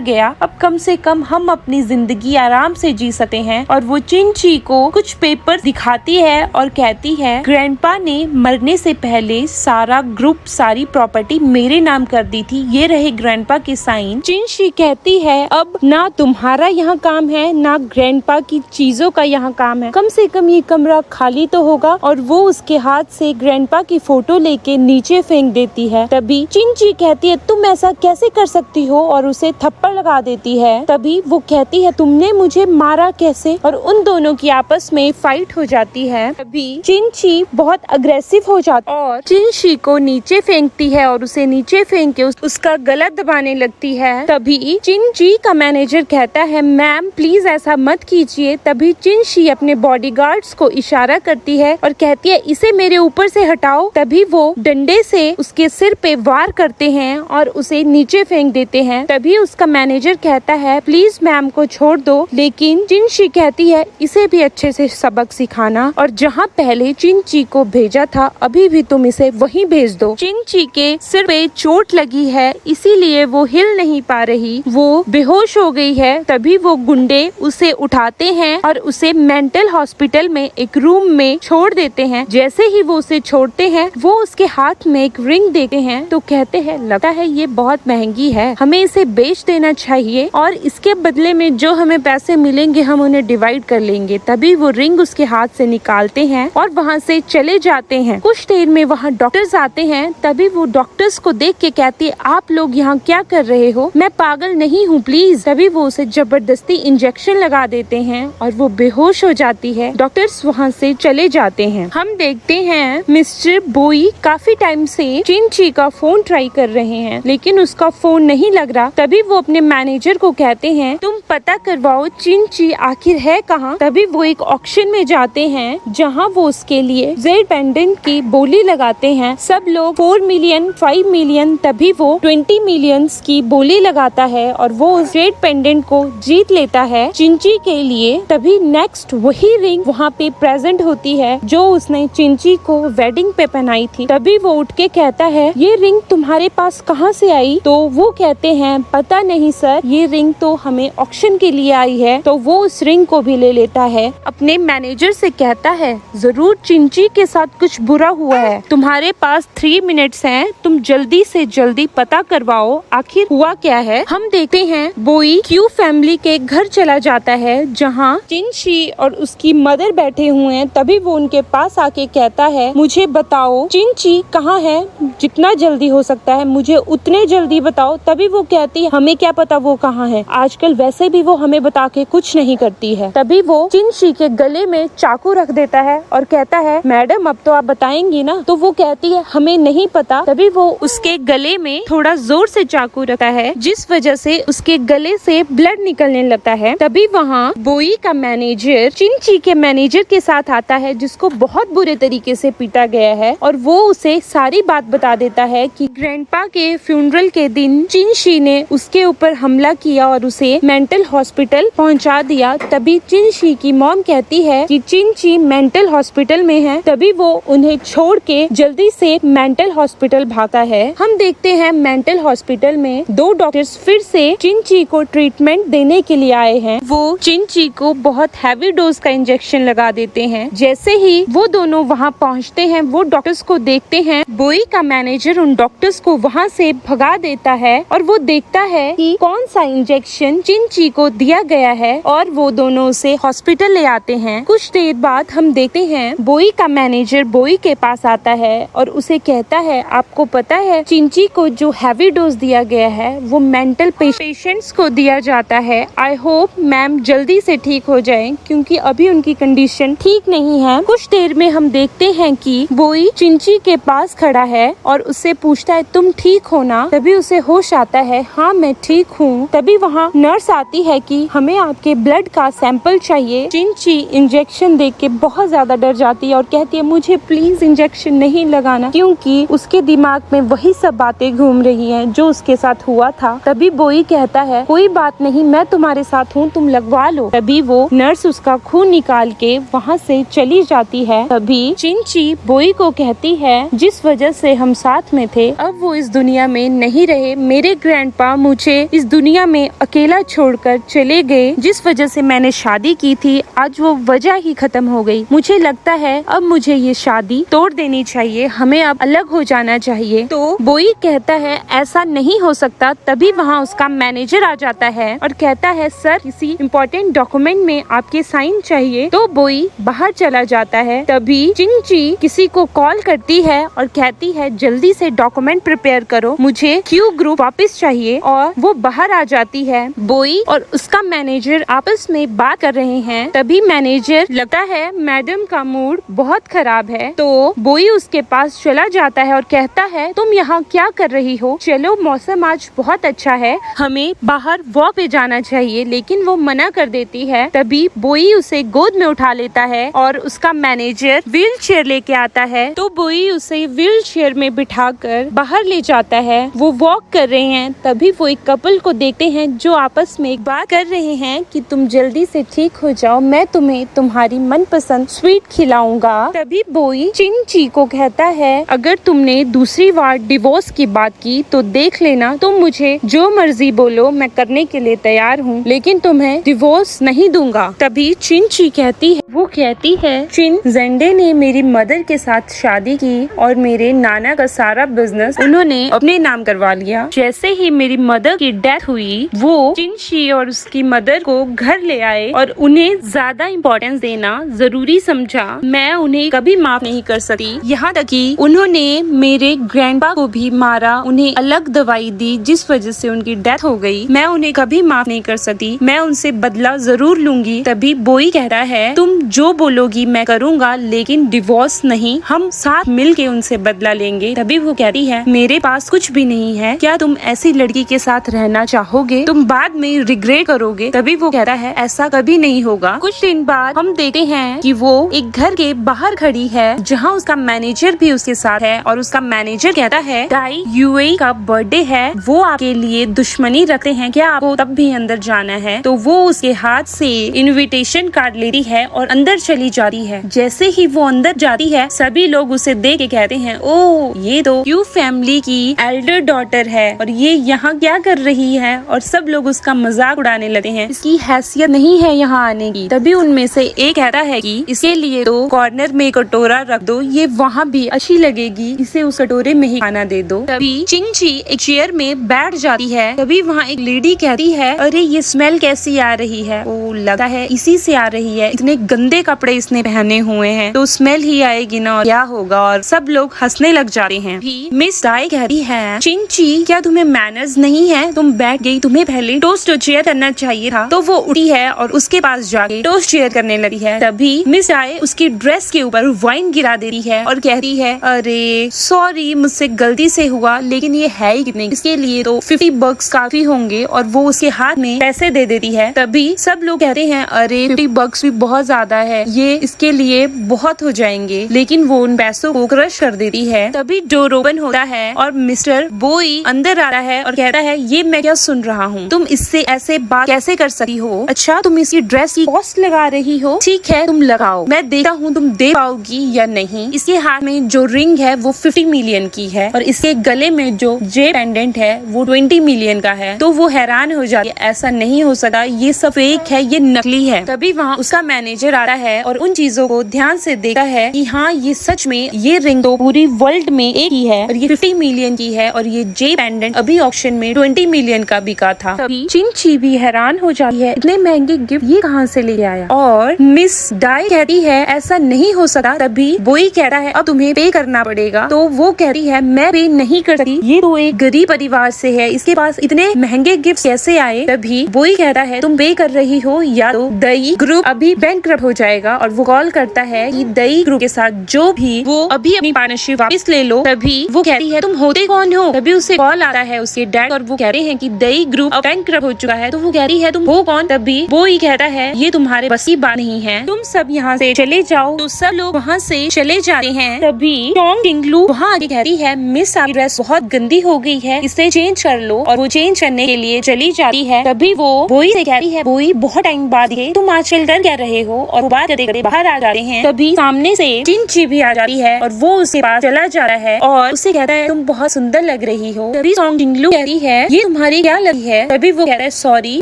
गया, अब कम से कम हम अपनी जिंदगी आराम से जी सकते हैं। और वो चिंची को कुछ पेपर दिखाती है और कहती है, ग्रैंडपा ने मरने से पहले सारा ग्रुप सारी प्रॉपर्टी मेरे नाम कर दी थी, ये रहे ग्रैंडपा के साइन। चिंची कहती है, अब ना तुम्हारा यहाँ काम है ना ग्रैंडपा की चीजों का यहाँ काम है, कम से कम ये कमरा खाली तो होगा। और वो उसके हाथ से ग्रैंडपा की फोटो लेके नीचे फेंक देती है। तभी चिंची कहती है, तुम ऐसा कैसे कर सकती हो, और उसे थप्पड़ लगा देती है। तभी वो कहती है, तुमने मुझे मारा कैसे, और उन दोनों की आपस में फाइट हो जाती है। तभी चिंची बहुत अग्रेसिव हो जाती और चिंची को नीचे फेंकती है और उसे नीचे फेंक के उसका गला दबाने लगती है। तभी चिंची का मैनेजर कहता है, मैम प्लीज ऐसा मत कीजिए। तभी चिंची अपने बॉडीगार्ड्स को इशारा करती है और कहती है, इसे मेरे ऊपर से हटाओ। तभी वो डंडे से उसके सिर पे वार करते हैं और उसे नीचे फेंक देते हैं। तभी उसका मैनेजर कहता है, प्लीज मैम को छोड़ दो। लेकिन चिंची कहती है, इसे भी अच्छे से सबक सिखाना, और जहाँ पहले चिंची को भेजा था अभी भी तुम इसे वहीं भेज दो। चिंची के सिर पे चोट लगी है, इसीलिए वो हिल नहीं पा रही, वो बेहोश हो गई है। तभी वो गुंडे उसे उठाते हैं और उसे मेंटल हॉस्पिटल में एक रूम में छोड़ देते हैं। जैसे ही वो उसे छोड़ते हैं, वो उसके हाथ में एक रिंग देते हैं तो कहते हैं, लगता है ये बहुत महंगी है, हमें इसे बेच देना चाहिए और इसके बदले में जो हमें पैसे मिलेंगे हम उन्हें डिवाइड कर लेंगे। तभी वो रिंग उसके हाथ से निकालते हैं और वहाँ से चले जाते हैं। कुछ देर में वहाँ डॉक्टर्स आते हैं। तभी वो डॉक्टर्स को देख के कहती है, आप लोग यहाँ क्या कर रहे हो, मैं पागल नहीं हूँ प्लीज। तभी वो उसे जबरदस्ती इंजेक्शन लगा देते हैं और वो बेहोश हो जाती है। डॉक्टर्स वहाँ से चले जाते हैं। हम देखते हैं मिस्टर बोई काफी टाइम से चिंची का फोन ट्राई कर रहे हैं, लेकिन उसका फोन नहीं लग रहा। तभी वो अपने मैनेजर को कहते हैं, तुम पता करवाओ चिंची आखिर है कहाँ। तभी वो एक ऑक्शन में जाते हैं जहाँ वो उसके लिए जेड पेंडेंट की बोली लगाते हैं। सब लोग 4 मिलियन 5 मिलियन, तभी वो 20 मिलियंस की बोली लगाता है और वो उस जेड पेंडेंट को जीत लेता है चिंची के लिए। तभी नेक्स्ट वही रिंग वहाँ पे प्रेजेंट होती है जो उसने चिंची को वेडिंग पे पहनाई थी। तभी वो उठ के कहता है, ये रिंग तुम्हारे पास कहाँ से आई। तो वो कहते हैं, पता नहीं सर, ये रिंग तो हमें ऑक्शन के लिए आई है। तो वो उस रिंग को भी ले लेता है। अपने मैनेजर से कहता है, जरूर चिंची के साथ कुछ बुरा हुआ है, तुम्हारे पास 3 मिनट्स हैं, तुम जल्दी से जल्दी पता करवाओ आखिर हुआ क्या है। हम देखते हैं बोई क्यू फैमिली के घर चला जाता है जहाँ चिंची और उसकी मदर बैठे हुए हैं। तभी वो उनके पास आके कहता है, मुझे बताओ चिंची कहाँ है, जितना जल्दी हो सकता है मुझे उतने जल्दी बताओ। तभी वो कहती है, हमें क्या पता वो कहाँ है, आजकल वैसे भी वो हमें बता के कुछ नहीं करती है। तभी वो चिंची के गले में चाकू रख देता है और कहता है, मैडम अब तो आप बताएंगी ना। तो वो कहती है, हमें नहीं पता। तभी वो उसके गले में थोड़ा जोर से चाकू रखता है, जिस वजह से उसके गले से ब्लड निकलने लगता है। तभी वहाँ बोई का मैनेजर चिंची के मैनेजर के साथ आता है, जिसको बहुत बुरे तरीके से पीटा गया है, और वो उसे सारी बात बता देता है कि ग्रैंडपा के फ्यूनरल के दिन चिंची ने उसके ऊपर हमला किया और उसे मेंटल हॉस्पिटल पहुंचा दिया। तभी चिंची की मॉम कहती है कि चिंची मेंटल हॉस्पिटल में है। तभी वो उन्हें छोड़ के जल्दी से मेंटल हॉस्पिटल भागता है। हम देखते हैं मेंटल हॉस्पिटल में 2 डॉक्टर्स फिर से चिंची को ट्रीटमेंट देने के लिए आए हैं। वो चिंची को बहुत हैवी डोज का इंजेक्शन लगा देते हैं। जैसे ही वो दोनों वहाँ पहुँचते हैं, वो डॉक्टर्स को देखते हैं। बोई का मैनेजर उन डॉक्टर्स को वहाँ से भगा देता है और वो देखता है कि कौन सा इंजेक्शन चिंची को दिया गया है, और वो दोनों उसे हॉस्पिटल ले आते हैं। कुछ देर बाद हम देखते हैं बोई का मैनेजर बोई के पास आता है और उसे कहता है, आपको पता है चिंची को जो हैवी डोज दिया गया है वो मेंटल पेशेंट्स को दिया जाता है। आई होप मैम जल्दी से ठीक हो जाएं, क्योंकि अभी उनकी कंडीशन ठीक नहीं है। कुछ देर में हम देखते हैं कि बोई चिंची के पास खड़ा है और उससे पूछता है, तुम ठीक हो ना। तभी उसे होश आता है, हाँ मैं ठीक हूँ। तभी वहाँ नर्स आती बताती है कि हमें आपके ब्लड का सैंपल चाहिए। चिंची इंजेक्शन देख के बहुत ज्यादा डर जाती है और कहती है मुझे प्लीज इंजेक्शन नहीं लगाना, क्योंकि उसके दिमाग में वही सब बातें घूम रही हैं जो उसके साथ हुआ था। तभी बोई कहता है कोई बात नहीं, मैं तुम्हारे साथ हूँ, तुम लगवा लो। तभी वो नर्स उसका खून निकाल के वहाँ से चली जाती है। तभी चिंची बोई को कहती है जिस वजह से हम साथ में थे अब वो इस दुनिया में नहीं रहे। मेरे ग्रैंडपा मुझे इस दुनिया में अकेला छोड़कर चले गए। जिस वजह से मैंने शादी की थी आज वो वजह ही खत्म हो गई। मुझे लगता है अब मुझे ये शादी तोड़ देनी चाहिए, हमें अब अलग हो जाना चाहिए। तो बोई कहता है ऐसा नहीं हो सकता। तभी वहाँ उसका मैनेजर आ जाता है और कहता है सर किसी इम्पोर्टेंट डॉक्यूमेंट में आपके साइन चाहिए। तो बोई बाहर चला जाता है। तभी चिंची किसी को कॉल करती है और कहती है जल्दी से डॉक्यूमेंट प्रिपेयर करो, मुझे क्यू ग्रुप वापस चाहिए। और वो बाहर आ जाती है। बोई और उसका मैनेजर आपस में बात कर रहे हैं। तभी मैनेजर लगता है मैडम का मूड बहुत खराब है। तो बोई उसके पास चला जाता है और कहता है तुम यहाँ क्या कर रही हो, चलो मौसम आज बहुत अच्छा है, हमें बाहर वॉक पे जाना चाहिए। लेकिन वो मना कर देती है। तभी बोई उसे गोद में उठा लेता है और उसका मैनेजर व्हील चेयर लेके आता है। तो बोई उसे व्हील चेयर में बिठाकर बाहर ले जाता है। वो वॉक कर रहे हैं। तभी वो एक कपल को देखते हैं जो आपस में एक बात कर रहे हैं कि तुम जल्दी से ठीक हो जाओ, मैं तुम्हें तुम्हारी मनपसंद स्वीट खिलाऊंगा। तभी बोई चिंची को कहता है अगर तुमने दूसरी बार डिवोर्स की बात की तो देख लेना, तुम मुझे जो मर्जी बोलो मैं करने के लिए तैयार हूँ, लेकिन तुम्हें डिवोर्स नहीं दूंगा। तभी चिंची कहती है चिन जेंडे ने मेरी मदर के साथ शादी की और मेरे नाना का सारा बिजनेस उन्होंने अपने नाम करवा लिया। जैसे ही मेरी मदर की डेथ हुई वो चिंची और उसकी मदर को घर ले आए और उन्हें ज्यादा इम्पोर्टेंस देना जरूरी समझा। मैं उन्हें कभी माफ नहीं कर सकती। यहाँ तक कि उन्होंने मेरे ग्रैंडपा को भी मारा, उन्हें अलग दवाई दी जिस वजह से उनकी डेथ हो गई। मैं उन्हें कभी माफ नहीं कर सकती, मैं उनसे बदला जरूर लूंगी। तभी बोई कहता है तुम जो बोलोगी मैं करूँगा, लेकिन डिवोर्स नहीं, हम साथ मिल के उनसे बदला लेंगे। तभी वो कहती है मेरे पास कुछ भी नहीं है, क्या तुम ऐसी लड़की के साथ रहना चाहोगे, तुम बाद में रिग्रेट करोगे। तभी वो कहता है ऐसा कभी नहीं होगा। कुछ दिन बाद हम देखते हैं कि वो एक घर के बाहर खड़ी है जहाँ उसका मैनेजर भी उसके साथ है और उसका मैनेजर कहता है दाई यूएई का बर्थडे है, वो आपके लिए दुश्मनी रखते हैं, क्या आपको तब भी अंदर जाना है। तो वो उसके हाथ से इनविटेशन कार्ड लेती है और अंदर चली जाती है। जैसे ही वो अंदर जाती है सभी लोग उसे देख के कहते हैं ओ ये तो क्यू फैमिली की एल्डर डॉटर है और ये यहाँ क्या कर रही है, और सब लोग उसका मजाक उड़ाने लगते हैं, इसकी हैसियत नहीं है यहाँ आने की। तभी उनमें से एक कहता है कि इसके लिए तो कॉर्नर में कटोरा रख दो, ये वहाँ भी अच्छी लगेगी, इसे उस कटोरे में ही खाना दे दो। तभी चिंची एक चेयर में बैठ जाती है। तभी वहाँ एक लेडी कहती है अरे ये स्मेल कैसी आ रही है, वो लगता है इसी से आ रही है, इतने गंदे कपड़े इसने पहने हुए हैं तो स्मेल ही आएगी ना, और क्या होगा। और सब लोग हंसने लग जाते हैं। मिस डाई कहती है चिंची क्या तुम्हें मैनर्स नहीं है, तुम बैठ गई, तुम्हें पहले टोस्ट चेयर करना चाहिए था। तो वो उठी है और उसके पास जाके टोस्ट चेयर करने लगी है। तभी मिस डाई उसकी ड्रेस के ऊपर वाइन गिरा देती है और कहती है अरे सॉरी मुझसे गलती से हुआ, लेकिन ये है ही कितने, इसके लिए तो $50 काफी होंगे, और वो उसके हाथ में पैसे दे देती है। तभी सब लोग कहते हैं अरे $50 भी बहुत ज्यादा है, ये इसके लिए बहुत हो जाएंगे, लेकिन वो उन पैसों को क्रश कर देती है। तभी डोर ओपन होता है और मिस्टर बोई अंदर आता है और कहता है ये मैं क्या सुन रहा हूँ, तुम इससे ऐसे बात कैसे कर सकती हो, अच्छा तुम इसकी ड्रेस की कॉस्ट लगा रही हो, ठीक है तुम लगाओ, मैं देखता हूँ तुम दे पाओगी या नहीं। इसके हाथ में जो रिंग है वो 50 मिलियन की है और इसके गले में जो जे पेंडेंट है वो 20 मिलियन का है। तो वो हैरान हो जाती है, ऐसा नहीं हो सकता, ये सब फेक है, ये नकली है। तभी वहाँ उसका मैनेजर आता है और उन चीजों को ध्यान से देखता है कि हाँ ये सच में ये रिंग तो पूरी वर्ल्ड में एक ही है और ये 50 मिलियन की है, और ये जे पेंडेंट अभी ऑक्शन में 20 मिलियन का बिका था। तभी चिंची भी हैरान हो जाती है, इतने महंगे गिफ्ट ये कहाँ से ले आया। और मिस डाई कहती है ऐसा नहीं हो सकता। तभी बोई कहता है अब तुम्हें पे करना पड़ेगा। तो वो कहती है मैं पे नहीं कर सकती, ये तो एक गरीब परिवार से है, इसके पास इतने महंगे गिफ्ट कैसे आए। तभी बोई कहता है तुम पे कर रही हो या तो दई ग्रुप अभी बैंकक्रप्ट हो जाएगा, और वो कॉल करता है कि दई ग्रुप के साथ जो भी वो अभी अपनी पार्टनरशिप वापस ले लो। तभी वो कहती है तुम होते कौन हो। तभी उसे कॉल आता है उसके डैड और वो कह रहे हैं कि दई ग्रुप अब बैंकक्रप्ट हो चुका है तो वो कहती है तुम हो कौन। तभी वो ही कहता है ये तुम्हारे बस की बात नहीं है, तुम सब यहाँ से चले जाओ। तो सब लोग वहाँ से चले जाते हैं। तभी चोंग चिंगलू वहाँ आके कहती है मिस आपकी ड्रेस बहुत गंदी हो गई है, इसे चेंज कर लो। और वो चेंज करने के लिए चली जाती है। तभी वो बोई से कहती है बोई बहुत टाइम बाद ये तुम आजकल कर क्या रहे हो। और वो बात करते करते बाहर आ जाते हैं। तभी सामने से चिंची भी आ जाती है और वो उसके पास चला जा रहा है और उससे कहता है तुम बहुत सुंदर लग रही हो। तभी चोंग चिंगलू कहती है ये तुम्हारी क्या लगी है। तभी वो कहता है सॉरी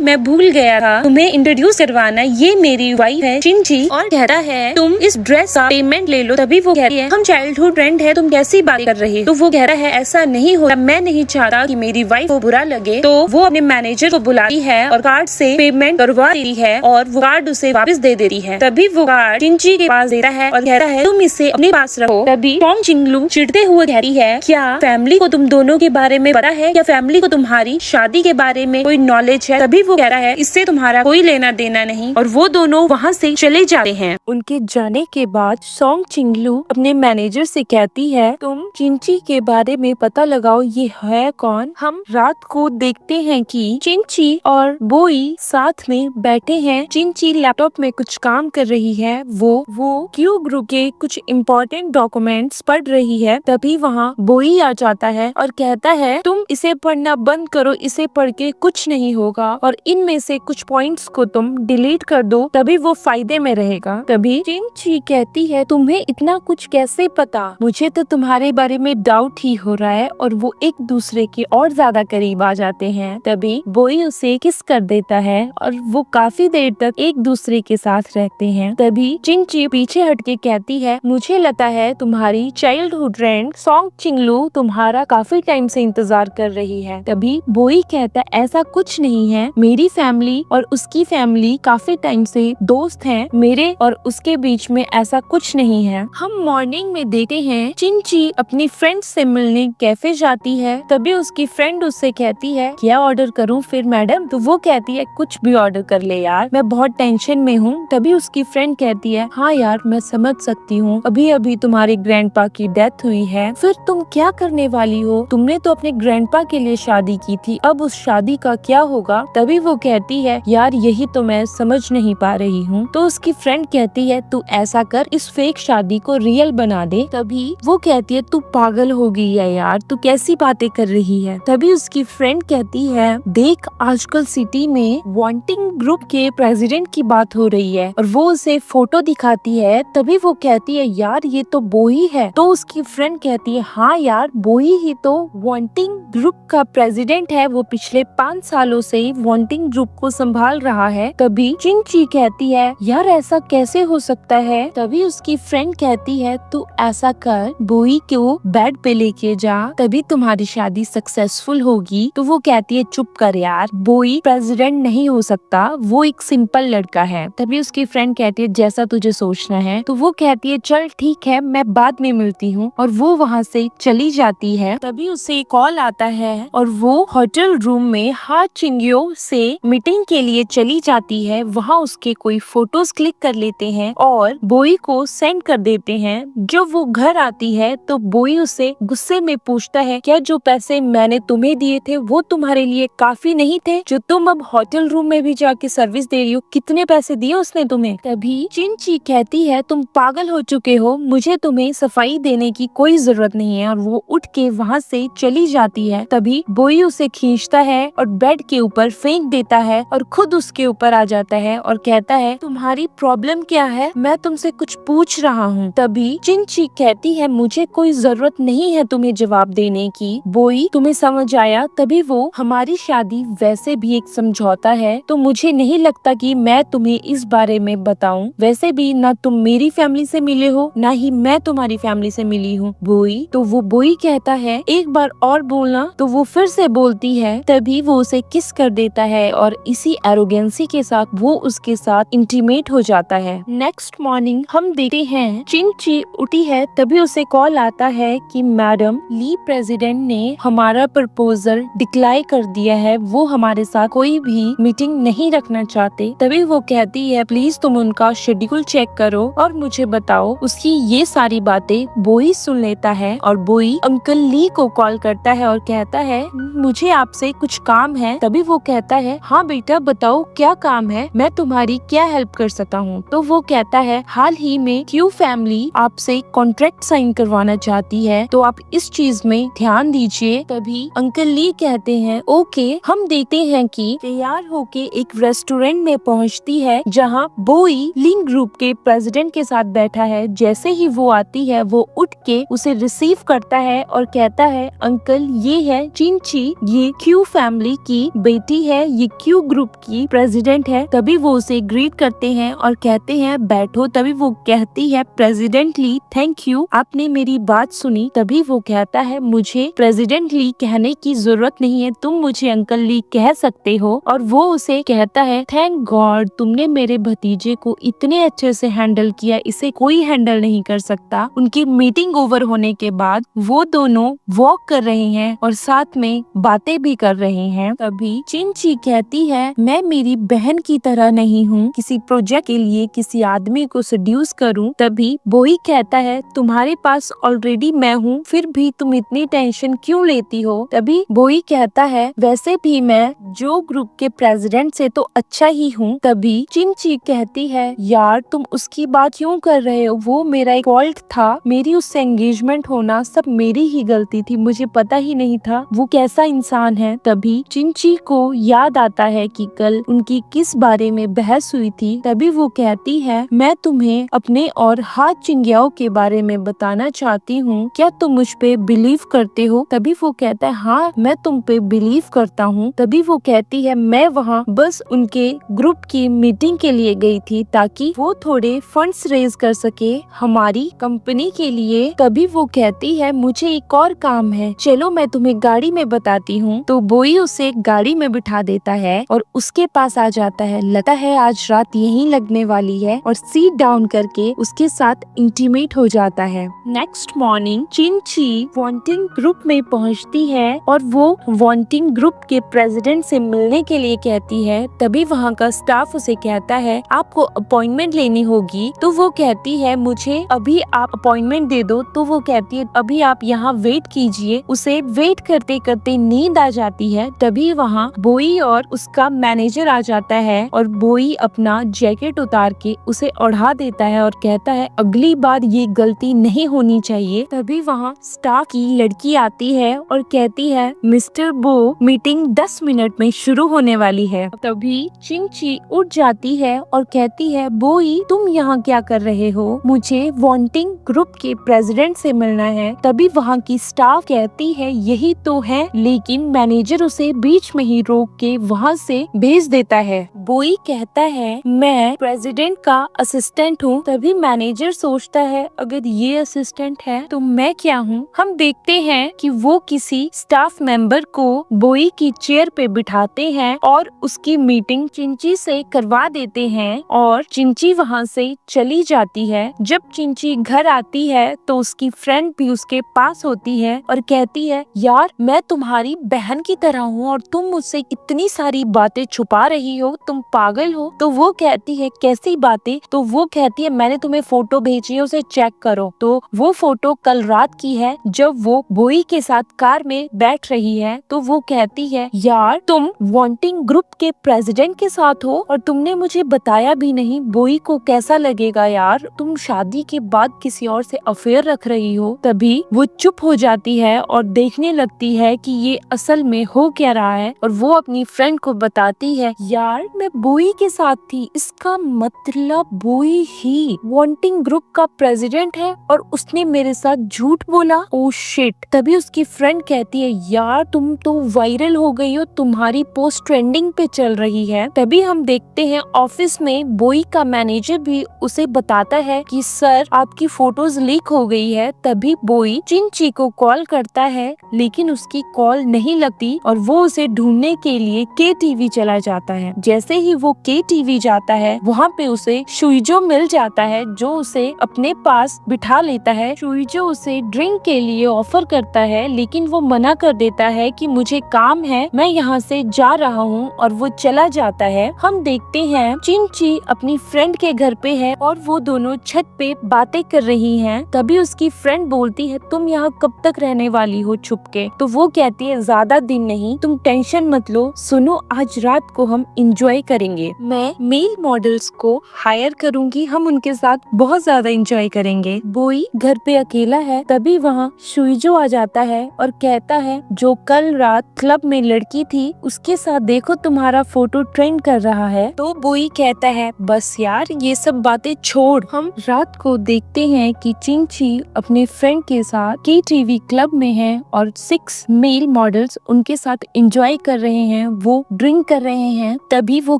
मैं भूल गया था तुम्हें इंट्रोड्यूस करवाना, ये मेरी वाइफ है चिंची। और कहता है तुम इस ड्रेस का पेमेंट ले लो। तभी वो कहती है हम चाइल्डहुड फ्रेंड है, तुम कैसी बात कर रही हो। तो वो कह रहा है ऐसा नहीं होता, मैं नहीं चाहता कि मेरी वाइफ को बुरा लगे। तो वो अपने मैनेजर को बुलाती है और कार्ड से पेमेंट करवा देती है और वो कार्ड उसे वापस दे देती है। तभी वो कार्ड चिंची के पास देता है और कहता है तुम इसे अपने पास रखो। तभी चोंग चिंगलू चिढ़ते हुए कहती है क्या फैमिली को तुम दोनों के बारे में पता है, क्या फैमिली को तुम्हारी शादी के बारे में कोई नॉलेज है। तभी वो कह रहा है इससे तुम्हारा कोई लेना देना नहीं। और वो दोनों वहाँ से चले जाते हैं। उनके जाने के बाद चोंग चिंगलू अपने मैनेजर से कहती है तुम चिंची के बारे में पता लगाओ ये है कौन। हम रात को देखते हैं कि चिंची और बोई साथ में बैठे हैं। चिंची लैपटॉप में कुछ काम कर रही है, वो क्यू ग्रुप के कुछ इम्पोर्टेंट डॉक्यूमेंट्स पढ़ रही है। तभी वहाँ बोई आ जाता है और कहता है तुम इसे पढ़ना बंद करो, इसे पढ़ के कुछ नहीं होगा और इनमें से कुछ पॉइंट्स को तुम डिलीट कर दो, तभी वो फायदे में रहेगा। तभी चिंची कहती है तुम्हें इतना कुछ कैसे पता, मुझे तो तुम्हारे बारे में डाउट ही हो रहा है। और वो एक दूसरे के और ज्यादा करीब आ जाते हैं। तभी बोई उसे किस कर देता है और वो काफी देर तक एक दूसरे के साथ रहते हैं। तभी चिंची पीछे हट के कहती है मुझे लगता है तुम्हारी चाइल्डहुड फ्रेंड चोंग चिंगलू तुम्हारा काफी टाइम से इंतजार कर रही है। तभी बोई कहता है ऐसा कुछ नहीं है, मेरी फैमिली और उसकी फैमिली काफी टाइम से दोस्त हैं, मेरे और उसके बीच में ऐसा कुछ नहीं है। हम मॉर्निंग में देखते हैं चिंची अपनी फ्रेंड से मिलने कैफे जाती है। तभी उसकी फ्रेंड उससे कहती है क्या ऑर्डर करूं फिर मैडम। तो वो कहती है कुछ भी ऑर्डर कर ले यार, मैं बहुत टेंशन में हूँ। तभी उसकी फ्रेंड कहती है हाँ यार मैं समझ सकती हूँ, अभी अभी तुम्हारे ग्रैंडपा की डेथ हुई है, फिर तुम क्या करने वाली हो, तुमने तो अपने ग्रैंडपा के लिए शादी की थी, अब उस शादी का क्या होगा। तभी वो कहती है यार यही तो मैं समझ नहीं पा रही हूँ। तो उसकी फ्रेंड कहती है तू ऐसा कर इस फेक शादी को रियल बना दे। तभी वो कहती है तू पागल हो गई है यार, तू कैसी बातें कर रही है। तभी उसकी फ्रेंड कहती है देख आजकल सिटी में वांटिंग ग्रुप के प्रेसिडेंट की बात हो रही है और वो उसे फोटो दिखाती है। तभी वो कहती है यार ये तो बोई है। तो उसकी फ्रेंड कहती है हाँ यार बोई ही तो वांटिंग ग्रुप का प्रेसिडेंट है, वो पिछले 5 सालों से वांटिंग ग्रुप को संभाल रहा है। तभी चिंची कहती है यार ऐसा कैसे हो सकता है। तभी उसकी फ्रेंड कहती है तू ऐसा कर बोई को बेड पे लेके जा, तभी तुम्हारी शादी सक्सेसफुल होगी। तो वो कहती है चुप कर यार, बोई प्रेसिडेंट नहीं हो सकता, वो एक सिंपल लड़का है। तभी उसकी फ्रेंड कहती है जैसा तुझे सोचना है। तो वो कहती है चल ठीक है मैं बाद में मिलती हूँ और वो वहाँ से चली जाती है। तभी उसे कॉल आता है और वो होटल रूम में हा चिंग्यो से मीटिंग के लिए चली जाती है। वहाँ उसके कोई फोटोज क्लिक कर लेते हैं और बोई को सेंड कर देते हैं। जब वो घर आती है तो बोई उसे गुस्से में पूछता है क्या जो पैसे मैंने तुम्हें दिए थे वो तुम्हारे लिए काफी नहीं थे, जो तुम अब होटल रूम में भी जाके सर्विस दे रही हो, कितने पैसे दिए उसने तुम्हें। तभी चिंची कहती है तुम पागल हो चुके हो, मुझे तुम्हें सफाई देने की कोई जरूरत नहीं है। और वो उठ के वहाँ से चली जाती है। तभी बोई उसे खींचता है और बेड के ऊपर फेंक देता है और खुद उसके ऊपर आ जाता है और कहता है तुम्हारी प्रॉब्लम क्या है, मैं तुमसे कुछ पूछ रहा हूँ। तभी चिंची कहती है मुझे कोई जरूरत नहीं है तुम्हें जवाब देने की, बोई तुम्हें समझ आया। तभी वो हमारी शादी वैसे भी एक समझौता है, तो मुझे नहीं लगता कि मैं तुम्हें इस बारे में बताऊं। वैसे भी ना तुम मेरी फैमिली से मिले हो ना ही मैं तुम्हारी फैमिली से मिली हूँ बोई। तो वो बोई कहता है एक बार और बोलना। तो वो फिर से बोलती है। तभी वो उसे किस कर देता है और इसी एरोगेंसी के साथ वो उसके साथ इंटीमेट हो जाता है। नेक्स्ट मॉर्निंग हम देखते हैं चिंची उठी है। तभी उसे कॉल आता है कि मैडम ली प्रेसिडेंट ने हमारा प्रपोजल डिक्लाइन कर दिया है, वो हमारे साथ कोई भी मीटिंग नहीं रखना चाहते। तभी वो कहती है प्लीज तुम उनका शेड्यूल चेक करो और मुझे बताओ। उसकी ये सारी बातें बोई सुन लेता है और बोई अंकल ली को कॉल करता है और कहता है मुझे आपसे कुछ काम है। तभी वो कहता है हाँ बेटा बताओ क्या काम है, मैं तुम्हारी क्या हेल्प कर सकता हूँ। तो वो कहता है हाल ही में क्यू फैमिली आपसे कॉन्ट्रैक्ट साइन करवाना चाहती है, तो आप इस चीज में ध्यान दीजिए। तभी अंकल ली कहते हैं ओके। हम देखते हैं कि तैयार होके एक रेस्टोरेंट में पहुंचती है जहां बोई लिंग ग्रुप के प्रेसिडेंट के साथ बैठा है। जैसे ही वो आती है वो उठ के उसे रिसीव करता है और कहता है अंकल ये है चिंची, ये क्यू फैमिली की बेटी है, ये क्यू ग्रुप की प्रेसिडेंट है। तभी वो उसे ग्रीट करते हैं और कहते हैं बैठो। तभी वो कहती है प्रेसिडेंट ली थैंक यू, आपने मेरी बात सुनी। तभी वो कहता है मुझे प्रेसिडेंट ली कहने की जरूरत नहीं है, तुम मुझे अंकल ली कह सकते हो। और वो उसे कहता है थैंक गॉड तुमने मेरे भतीजे को इतने अच्छे से हैंडल किया, इसे कोई हैंडल नहीं कर सकता। उनकी मीटिंग ओवर होने के बाद वो दोनों वॉक कर रहे हैं और साथ में बातें भी कर रहे हैं। तभी चिंची कहती है मैं मेरी बहन की तरह नहीं हूँ किसी प्रोजेक्ट के लिए किसी आदमी को सेड्यूस करूँ। तभी बोई कहता है तुम्हारे पास ऑलरेडी मैं हूँ, फिर भी तुम इतनी टेंशन क्यों लेती हो। तभी बोई कहता है वैसे भी मैं जो ग्रुप के प्रेसिडेंट से तो अच्छा ही हूँ। तभी चिंची कहती है यार तुम उसकी बात क्यों कर रहे हो, वो मेरा एक फॉल्ट था, मेरी उससे एंगेजमेंट होना सब मेरी ही गलती थी, मुझे पता ही नहीं था वो कैसा इंसान है। तभी चिंची को याद आता है कि कल उनकी किस बारे में बहस हुई थी। तभी वो कहती है मैं तुम्हें अपने और हाथ चिंगियाओं के बारे में बताना चाहती हूँ, क्या तुम मुझ पे बिलीव करते हो। तभी वो कहता है हाँ मैं तुम पे बिलीव करता हूँ। तभी वो कहती है मैं वहाँ बस उनके ग्रुप की मीटिंग के लिए गई थी ताकि वो थोड़े फंड्स रेज कर सके हमारी कंपनी के लिए। तभी वो कहती है मुझे एक और काम है, चलो मैं तुम्हें गाड़ी में बताती हूँ। तो बोई उसे गाड़ी में बिठा देता है और उसके पास आ जाता है। लगता है आज रात यहीं लगने वाली है और सीट डाउन करके उसके साथ इंटीमेट हो जाता है। नेक्स्ट मॉर्निंग चिंची वांटिंग ग्रुप में पहुंचती है और वो वांटिंग ग्रुप के प्रेसिडेंट से मिलने के लिए कहती है। तभी वहाँ का स्टाफ उसे कहता है आपको अपॉइंटमेंट लेनी होगी। तो वो कहती है मुझे अभी आप अपॉइंटमेंट दे दो। तो वो कहती है अभी आप यहाँ वेट कीजिए। उसे वेट करते करते नींद आ जाती है। तभी वहाँ बोई और उसका मैनेजर आ जाता है और बोई अपना जैकेट उतार के उसे ओढ़ा देता है और कहता है अगली बार ये गलती नहीं होनी चाहिए। तभी वहाँ स्टाफ की लड़की आती है और कहती है मिस्टर बो मीटिंग 10 मिनट में शुरू होने वाली है। तभी चिंची उठ जाती है और कहती है बोई तुम यहाँ क्या कर रहे हो, मुझे वांटिंग ग्रुप के प्रेसिडेंट से मिलना है। तभी वहाँ की स्टाफ कहती है यही तो है, लेकिन मैनेजर उसे बीच में ही रोक के वहाँ से भेज देता है। बोई कहता है मैं प्रेसिडेंट का असिस्टेंट हूँ। तभी मैनेजर सोचता है अगर ये असिस्टेंट है तो मैं क्या हूँ। हम देखते हैं कि वो किसी स्टाफ मेंबर को बोई की चेयर पे बिठाते हैं और उसकी मीटिंग चिंची से करवा देते हैं और चिंची वहाँ से चली जाती है। जब चिंची घर आती है तो उसकी फ्रेंड भी उसके पास होती है और कहती है यार मैं तुम्हारी बहन की तरह हूँ और तुम मुझसे इतनी सारी बातें छुपा रही हो, तुम पागल हो। तो वो कहती है कैसी बातें। तो वो कहती है मैंने तुम्हें फोटो भेजी है उसे चेक करो। तो वो फोटो कल रात की है जब वो बोई के साथ कार में बैठ रही है। तो वो कहती है यार तुम वांटिंग ग्रुप के प्रेसिडेंट के साथ हो और तुमने मुझे बताया भी नहीं, बोई को कैसा लगेगा यार, तुम शादी के बाद किसी और से अफेयर रख रही हो। तभी वो चुप हो जाती है और देखने लगती है कि ये असल में हो क्या रहा है और वो अपनी फ्रेंड को बताती है यार मैं बोई के साथ थी, इसका मतलब बोई ही वांटिंग ग्रुप का प्रेसिडेंट है और उसने मेरे साथ झूठ बोला। Oh shit. तभी उसकी फ्रेंड कहती है यार तुम तो वायरल हो गई हो, तुम्हारी पोस्ट ट्रेंडिंग पे चल रही है। तभी हम देखते हैं ऑफिस में बोई का मैनेजर भी उसे बताता है कि सर आपकी फोटोज लीक हो गई है। तभी बोई चिंची को कॉल करता है लेकिन उसकी कॉल नहीं लगती और वो उसे ढूंढने के लिए KTV चला जाता है। जैसे ही वो KTV जाता है वहाँ पे उसे शुइजो मिल जाता है जो उसे अपने पास बिठा लेता है। शुइजो उसे ड्रिंक के लिए ऑफर करता है लेकिन वो मना कर देता है कि मुझे काम है, मैं यहाँ से जा रहा हूँ और वो चला जाता है। हम देखते हैं चिंची अपनी फ्रेंड के घर पे है और वो दोनों छत पे बातें कर रही हैं। तभी उसकी फ्रेंड बोलती है तुम यहाँ कब तक रहने वाली हो छुप के। तो वो कहती है ज्यादा दिन नहीं, तुम टेंशन मत लो, चलो सुनो, आज रात को हम इंजॉय करेंगे। मैं मेल मॉडल्स को हायर करूंगी, हम उनके साथ बहुत ज्यादा इंजॉय करेंगे। बोई घर पे अकेला है, तभी वहाँ शुइजो आ जाता है और कहता है जो कल रात क्लब में लड़की थी उसके साथ देखो तुम्हारा फोटो ट्रेंड कर रहा है। तो बोई कहता है बस यार ये सब बातें छोड़। हम रात को देखते हैं कि चिंची अपने फ्रेंड के साथ KTV क्लब में है और 6 मेल मॉडल्स उनके साथ एंजॉय कर रहे हैं, वो ड्रिंक कर रहे हैं। तभी वो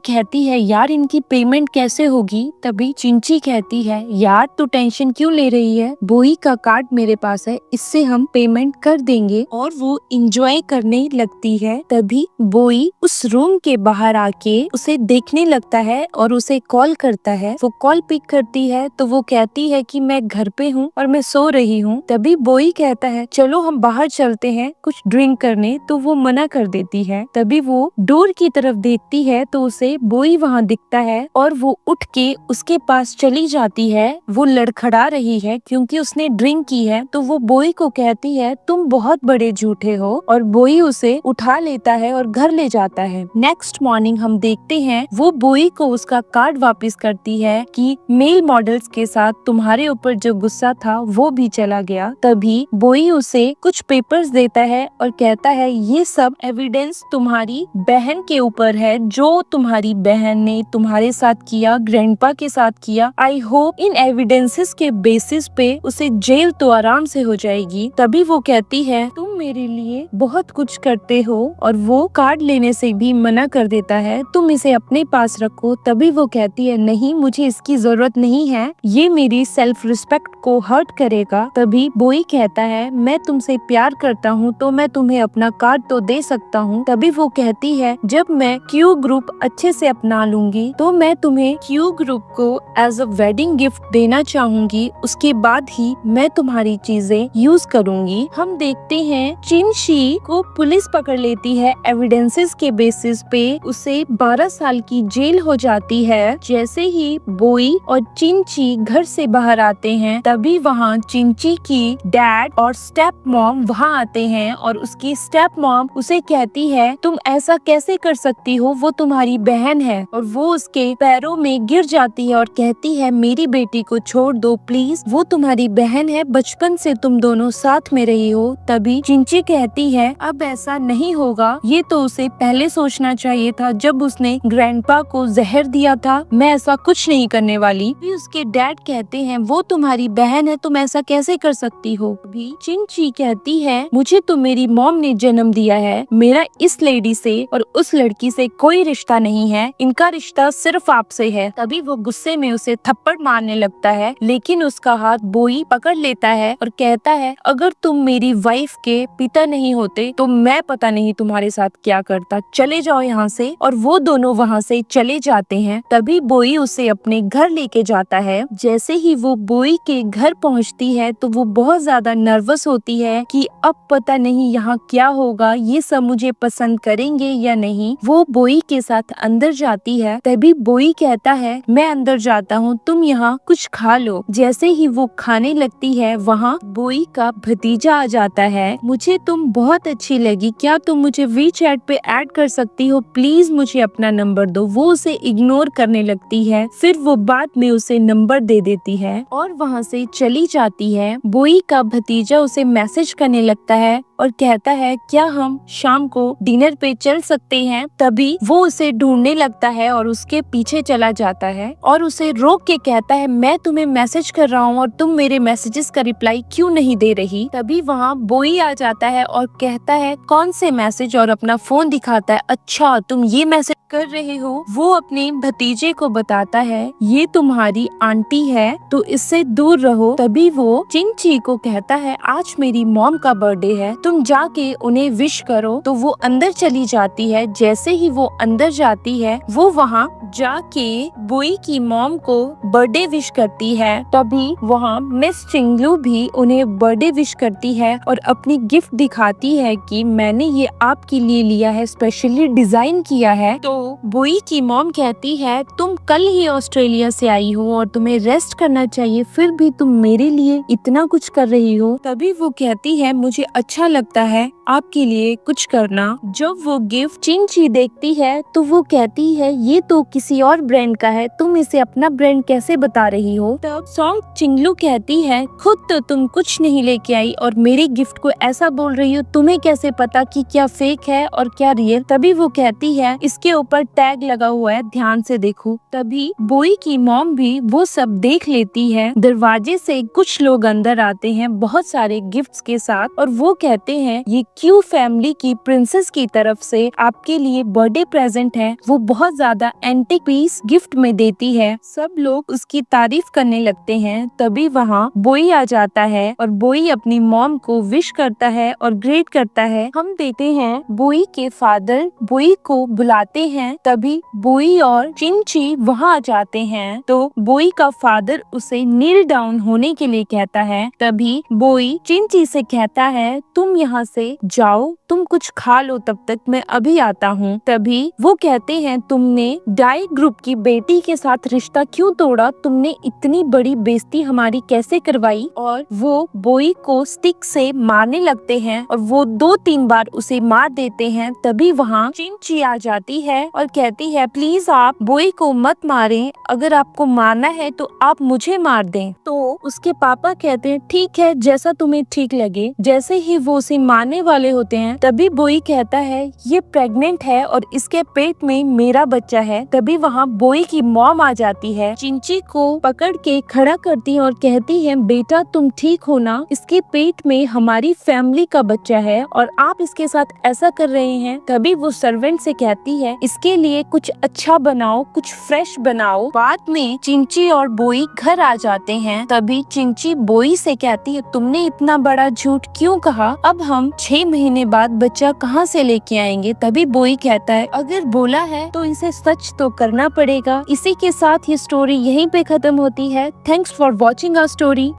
कहती है यार इनकी पेमेंट कैसे होगी। तभी चिंची कहती है यार तू टेंशन क्यों ले रही है, बोई का कार्ड मेरे पास है, इससे हम पेमेंट कर देंगे। और वो एंजॉय करने लगती है। तभी बोई उस रूम के बाहर आके उसे देखने लगता है और उसे कॉल करता है। वो कॉल पिक करती है तो वो कहती है कि मैं घर पे हूँ और मैं सो रही हूँ। तभी बोई कहता है चलो हम बाहर चलते हैं कुछ ड्रिंक करने, तो वो मना कर देती है। तभी वो डोर की तरफ देखती है तो उसे बोई वहाँ दिखता है और वो उठ के उसके पास चली जाती है। वो लड़खड़ा रही है क्योंकि उसने ड्रिंक की है। तो वो बोई को कहती है तुम बहुत बड़े झूठे हो, और बोई उसे उठा लेता है और घर ले जाता है। नेक्स्ट मॉर्निंग हम देखते हैं वो बोई को उसका कार्ड वापस करती है कि मेल मॉडल्स के साथ तुम्हारे ऊपर जो गुस्सा था वो भी चला गया। तभी बोई उसे कुछ पेपर्स देता है और कहता है ये सब एविडेंस तुम्हारी बहन के ऊपर है, जो तुम्हारी बहन ने तुम्हारे साथ किया, ग्रैंडपा के साथ किया। आई होप इन एविडेंसेस के बेसिस पे उसे जेल तो आराम से हो जाएगी। तभी वो कहती है तुम मेरे लिए बहुत कुछ करते हो, और वो कार्ड लेने से भी मना कर देता है, तुम इसे अपने पास रखो। तभी वो कहती है नहीं मुझे इसकी जरूरत नहीं है, ये मेरी सेल्फ रिस्पेक्ट को हर्ट करेगा। तभी बोई कहता है मैं तुमसे प्यार करता हूँ तो मैं तुम्हें अपना कार्ड तो दे सकता हूँ। तभी वो कहती है जब मैं क्यू ग्रुप अच्छे से अपना लूंगी तो मैं तुम्हें क्यू ग्रुप को एज अ वेडिंग गिफ्ट देना चाहूंगी, उसके बाद ही मैं तुम्हारी चीजें यूज करूंगी। हम देखते हैं चिंची को पुलिस पकड़ लेती है एविडेंसेस के बेसिस पे, उसे 12 साल की जेल हो जाती है। जैसे ही बोई और चिंची घर से बाहर आते हैं तभी वहाँ चिंची की डैड और स्टेप मॉम वहाँ आते हैं और उसकी स्टेप मॉम उसे कहती है तुम ऐसा कैसे कर सकती हो, वो तुम्हारी बहन है। और वो उसके पैरों में गिर जाती है और कहती है मेरी बेटी को छोड़ दो प्लीज, वो तुम्हारी बहन है, बचपन से तुम दोनों साथ में रही हो। तभी चिंची कहती है अब ऐसा नहीं होगा, ये तो उसे पहले सोचना चाहिए था जब उसने ग्रैंडपा को जहर दिया था, मैं ऐसा कुछ नहीं करने वाली। भी उसके डैड कहते हैं वो तुम्हारी बहन है, तुम ऐसा कैसे कर सकती हो। भी चिंची कहती है मुझे तो मेरी मॉम ने जन्म दिया है, मेरा इस लेडी से और उस लड़की से कोई रिश्ता नहीं है, इनका रिश्ता सिर्फ आपसे है। तभी वो गुस्से में उसे थप्पड़ मारने लगता है, लेकिन उसका हाथ बोई पकड़ लेता है और कहता है अगर तुम मेरी वाइफ के पिता नहीं होते तो मैं पता नहीं तुम्हारे साथ क्या करता, चले जाओ यहाँ से। और वो दोनों वहाँ से चले जाते हैं। तभी बोई उसे अपने घर लेके जाता है। जैसे ही वो बोई के घर पहुँचती है तो वो बहुत ज्यादा नर्वस होती है कि अब पता नहीं यहाँ क्या होगा, ये सब मुझे पसंद करेंगे या नहीं। वो बोई के साथ अंदर जाती है। तभी बोई कहता है मैं अंदर जाता हूँ, तुम यहाँ कुछ खा लो। जैसे ही वो खाने लगती है वहाँ बोई का भतीजा आ जाता है, मुझे तुम बहुत अच्छी लगी, क्या तुम मुझे WeChat पे ऐड कर सकती हो, प्लीज मुझे अपना नंबर दो। वो उसे इग्नोर करने लगती है, फिर वो बाद में उसे नंबर दे देती है और वहाँ से चली जाती है। बोई का भतीजा उसे मैसेज करने लगता है और कहता है क्या हम शाम को डिनर पे चल सकते हैं। तभी वो उसे ढूंढने लगता है और उसके पीछे चला जाता है और उसे रोक के कहता है मैं तुम्हें मैसेज कर रहा हूँ और तुम मेरे मैसेजेस का रिप्लाई क्यों नहीं दे रही। तभी वहाँ बोई आ जाता है और कहता है कौन से मैसेज, और अपना फोन दिखाता है, अच्छा तुम ये मैसेज कर रहे हो। वो अपने भतीजे को बताता है ये तुम्हारी आंटी है तो इससे दूर रहो। तभी वो चिंची को कहता है आज मेरी मॉम का बर्थडे है, तुम जाके उन्हें विश करो। तो वो अंदर चली जाती है। जैसे ही वो अंदर जाती है वो वहाँ जाके बोई की मॉम को बर्थडे विश करती है। तभी वहाँ मिस चिंगलू भी उन्हें बर्थडे विश करती है और अपनी गिफ्ट दिखाती है कि मैंने ये आपके लिए लिया है, स्पेशली डिजाइन किया है। तो बोई की मॉम कहती है तुम कल ही ऑस्ट्रेलिया से आई हो और तुम्हें रेस्ट करना चाहिए, फिर भी तुम मेरे लिए इतना कुछ कर रही हो। तभी वो कहती है मुझे अच्छा लगता है आपके लिए कुछ करना। जब वो वो गिफ्ट चिंची देखती है तो वो कहती है ये तो किसी और ब्रांड का है, तुम इसे अपना ब्रांड कैसे बता रही हो। तब सॉन्ग चिंगलू कहती है खुद तो तुम कुछ नहीं लेके आई और मेरे गिफ्ट को ऐसा बोल रही हो, तुम्हें कैसे पता कि क्या फेक है और क्या रियल। तभी वो कहती है इसके ऊपर टैग लगा हुआ है, ध्यान से देखो। तभी बोई की मॉम भी वो सब देख लेती है। दरवाजे से कुछ लोग अंदर आते हैं बहुत सारे गिफ्ट्स के साथ और वो कहते हैं ये क्यू फैमिली की प्रिंसेस की तरफ से आपके लिए बर्थडे प्रेजेंट है। वो बहुत ज्यादा एंटीक पीस गिफ्ट में देती है। सब लोग उसकी तारीफ करने लगते हैं। तभी वहाँ बोई आ जाता है और बोई अपनी मॉम को विश करता है और ग्रेट करता है। हम देखते हैं बोई के फादर बोई को बुलाते हैं। तभी बोई और चिंची वहाँ आ जाते हैं तो बोई का फादर उसे नील डाउन होने के लिए कहता है। तभी बोई चिंची से कहता है तुम यहाँ से जाओ, तुम कुछ खा लो, तब तक मैं अभी आता हूँ। तभी वो कहते हैं तुमने डाई ग्रुप की बेटी के साथ रिश्ता क्यों तोड़ा, तुमने इतनी बड़ी बेइज्जती हमारी कैसे करवाई। और वो बोई को स्टिक से मारने लगते हैं और वो 2-3 बार उसे मार देते हैं। तभी वहाँ चिंची आ जाती है और कहती है प्लीज आप बोई को मत मारें, अगर आपको मारना है तो आप मुझे मार दें। तो उसके पापा कहते हैं ठीक है, जैसा तुम्हें ठीक लगे। जैसे ही वो उसे मारने वाले होते हैं तभी बोई कहता है ये प्रेग्नेंट है और इसके पेट में मेरा बच्चा है। तभी वहाँ बोई की मॉम आ जाती है, चिंची को पकड़ के खड़ा करती है और कहती है बेटा तुम ठीक हो ना, इसके पेट में हमारी फैमिली का बच्चा है और आप इसके साथ ऐसा कर रहे हैं। तभी वो सर्वेंट से कहती है इसके लिए कुछ अच्छा बनाओ, कुछ फ्रेश बनाओ। बाद में चिंची और बोई घर आ जाते हैं। तभी चिंची बोई से कहती है तुमने इतना बड़ा झूठ क्यों कहा, अब हम 6 महीने बाद बच्चा कहाँ से लेके आएंगे। तभी बोई कहता है अगर बोला है तो इसे सच तो करना पड़ेगा। इसी के साथ ये स्टोरी यहीं पे खत्म होती है। Thanks for watching our story.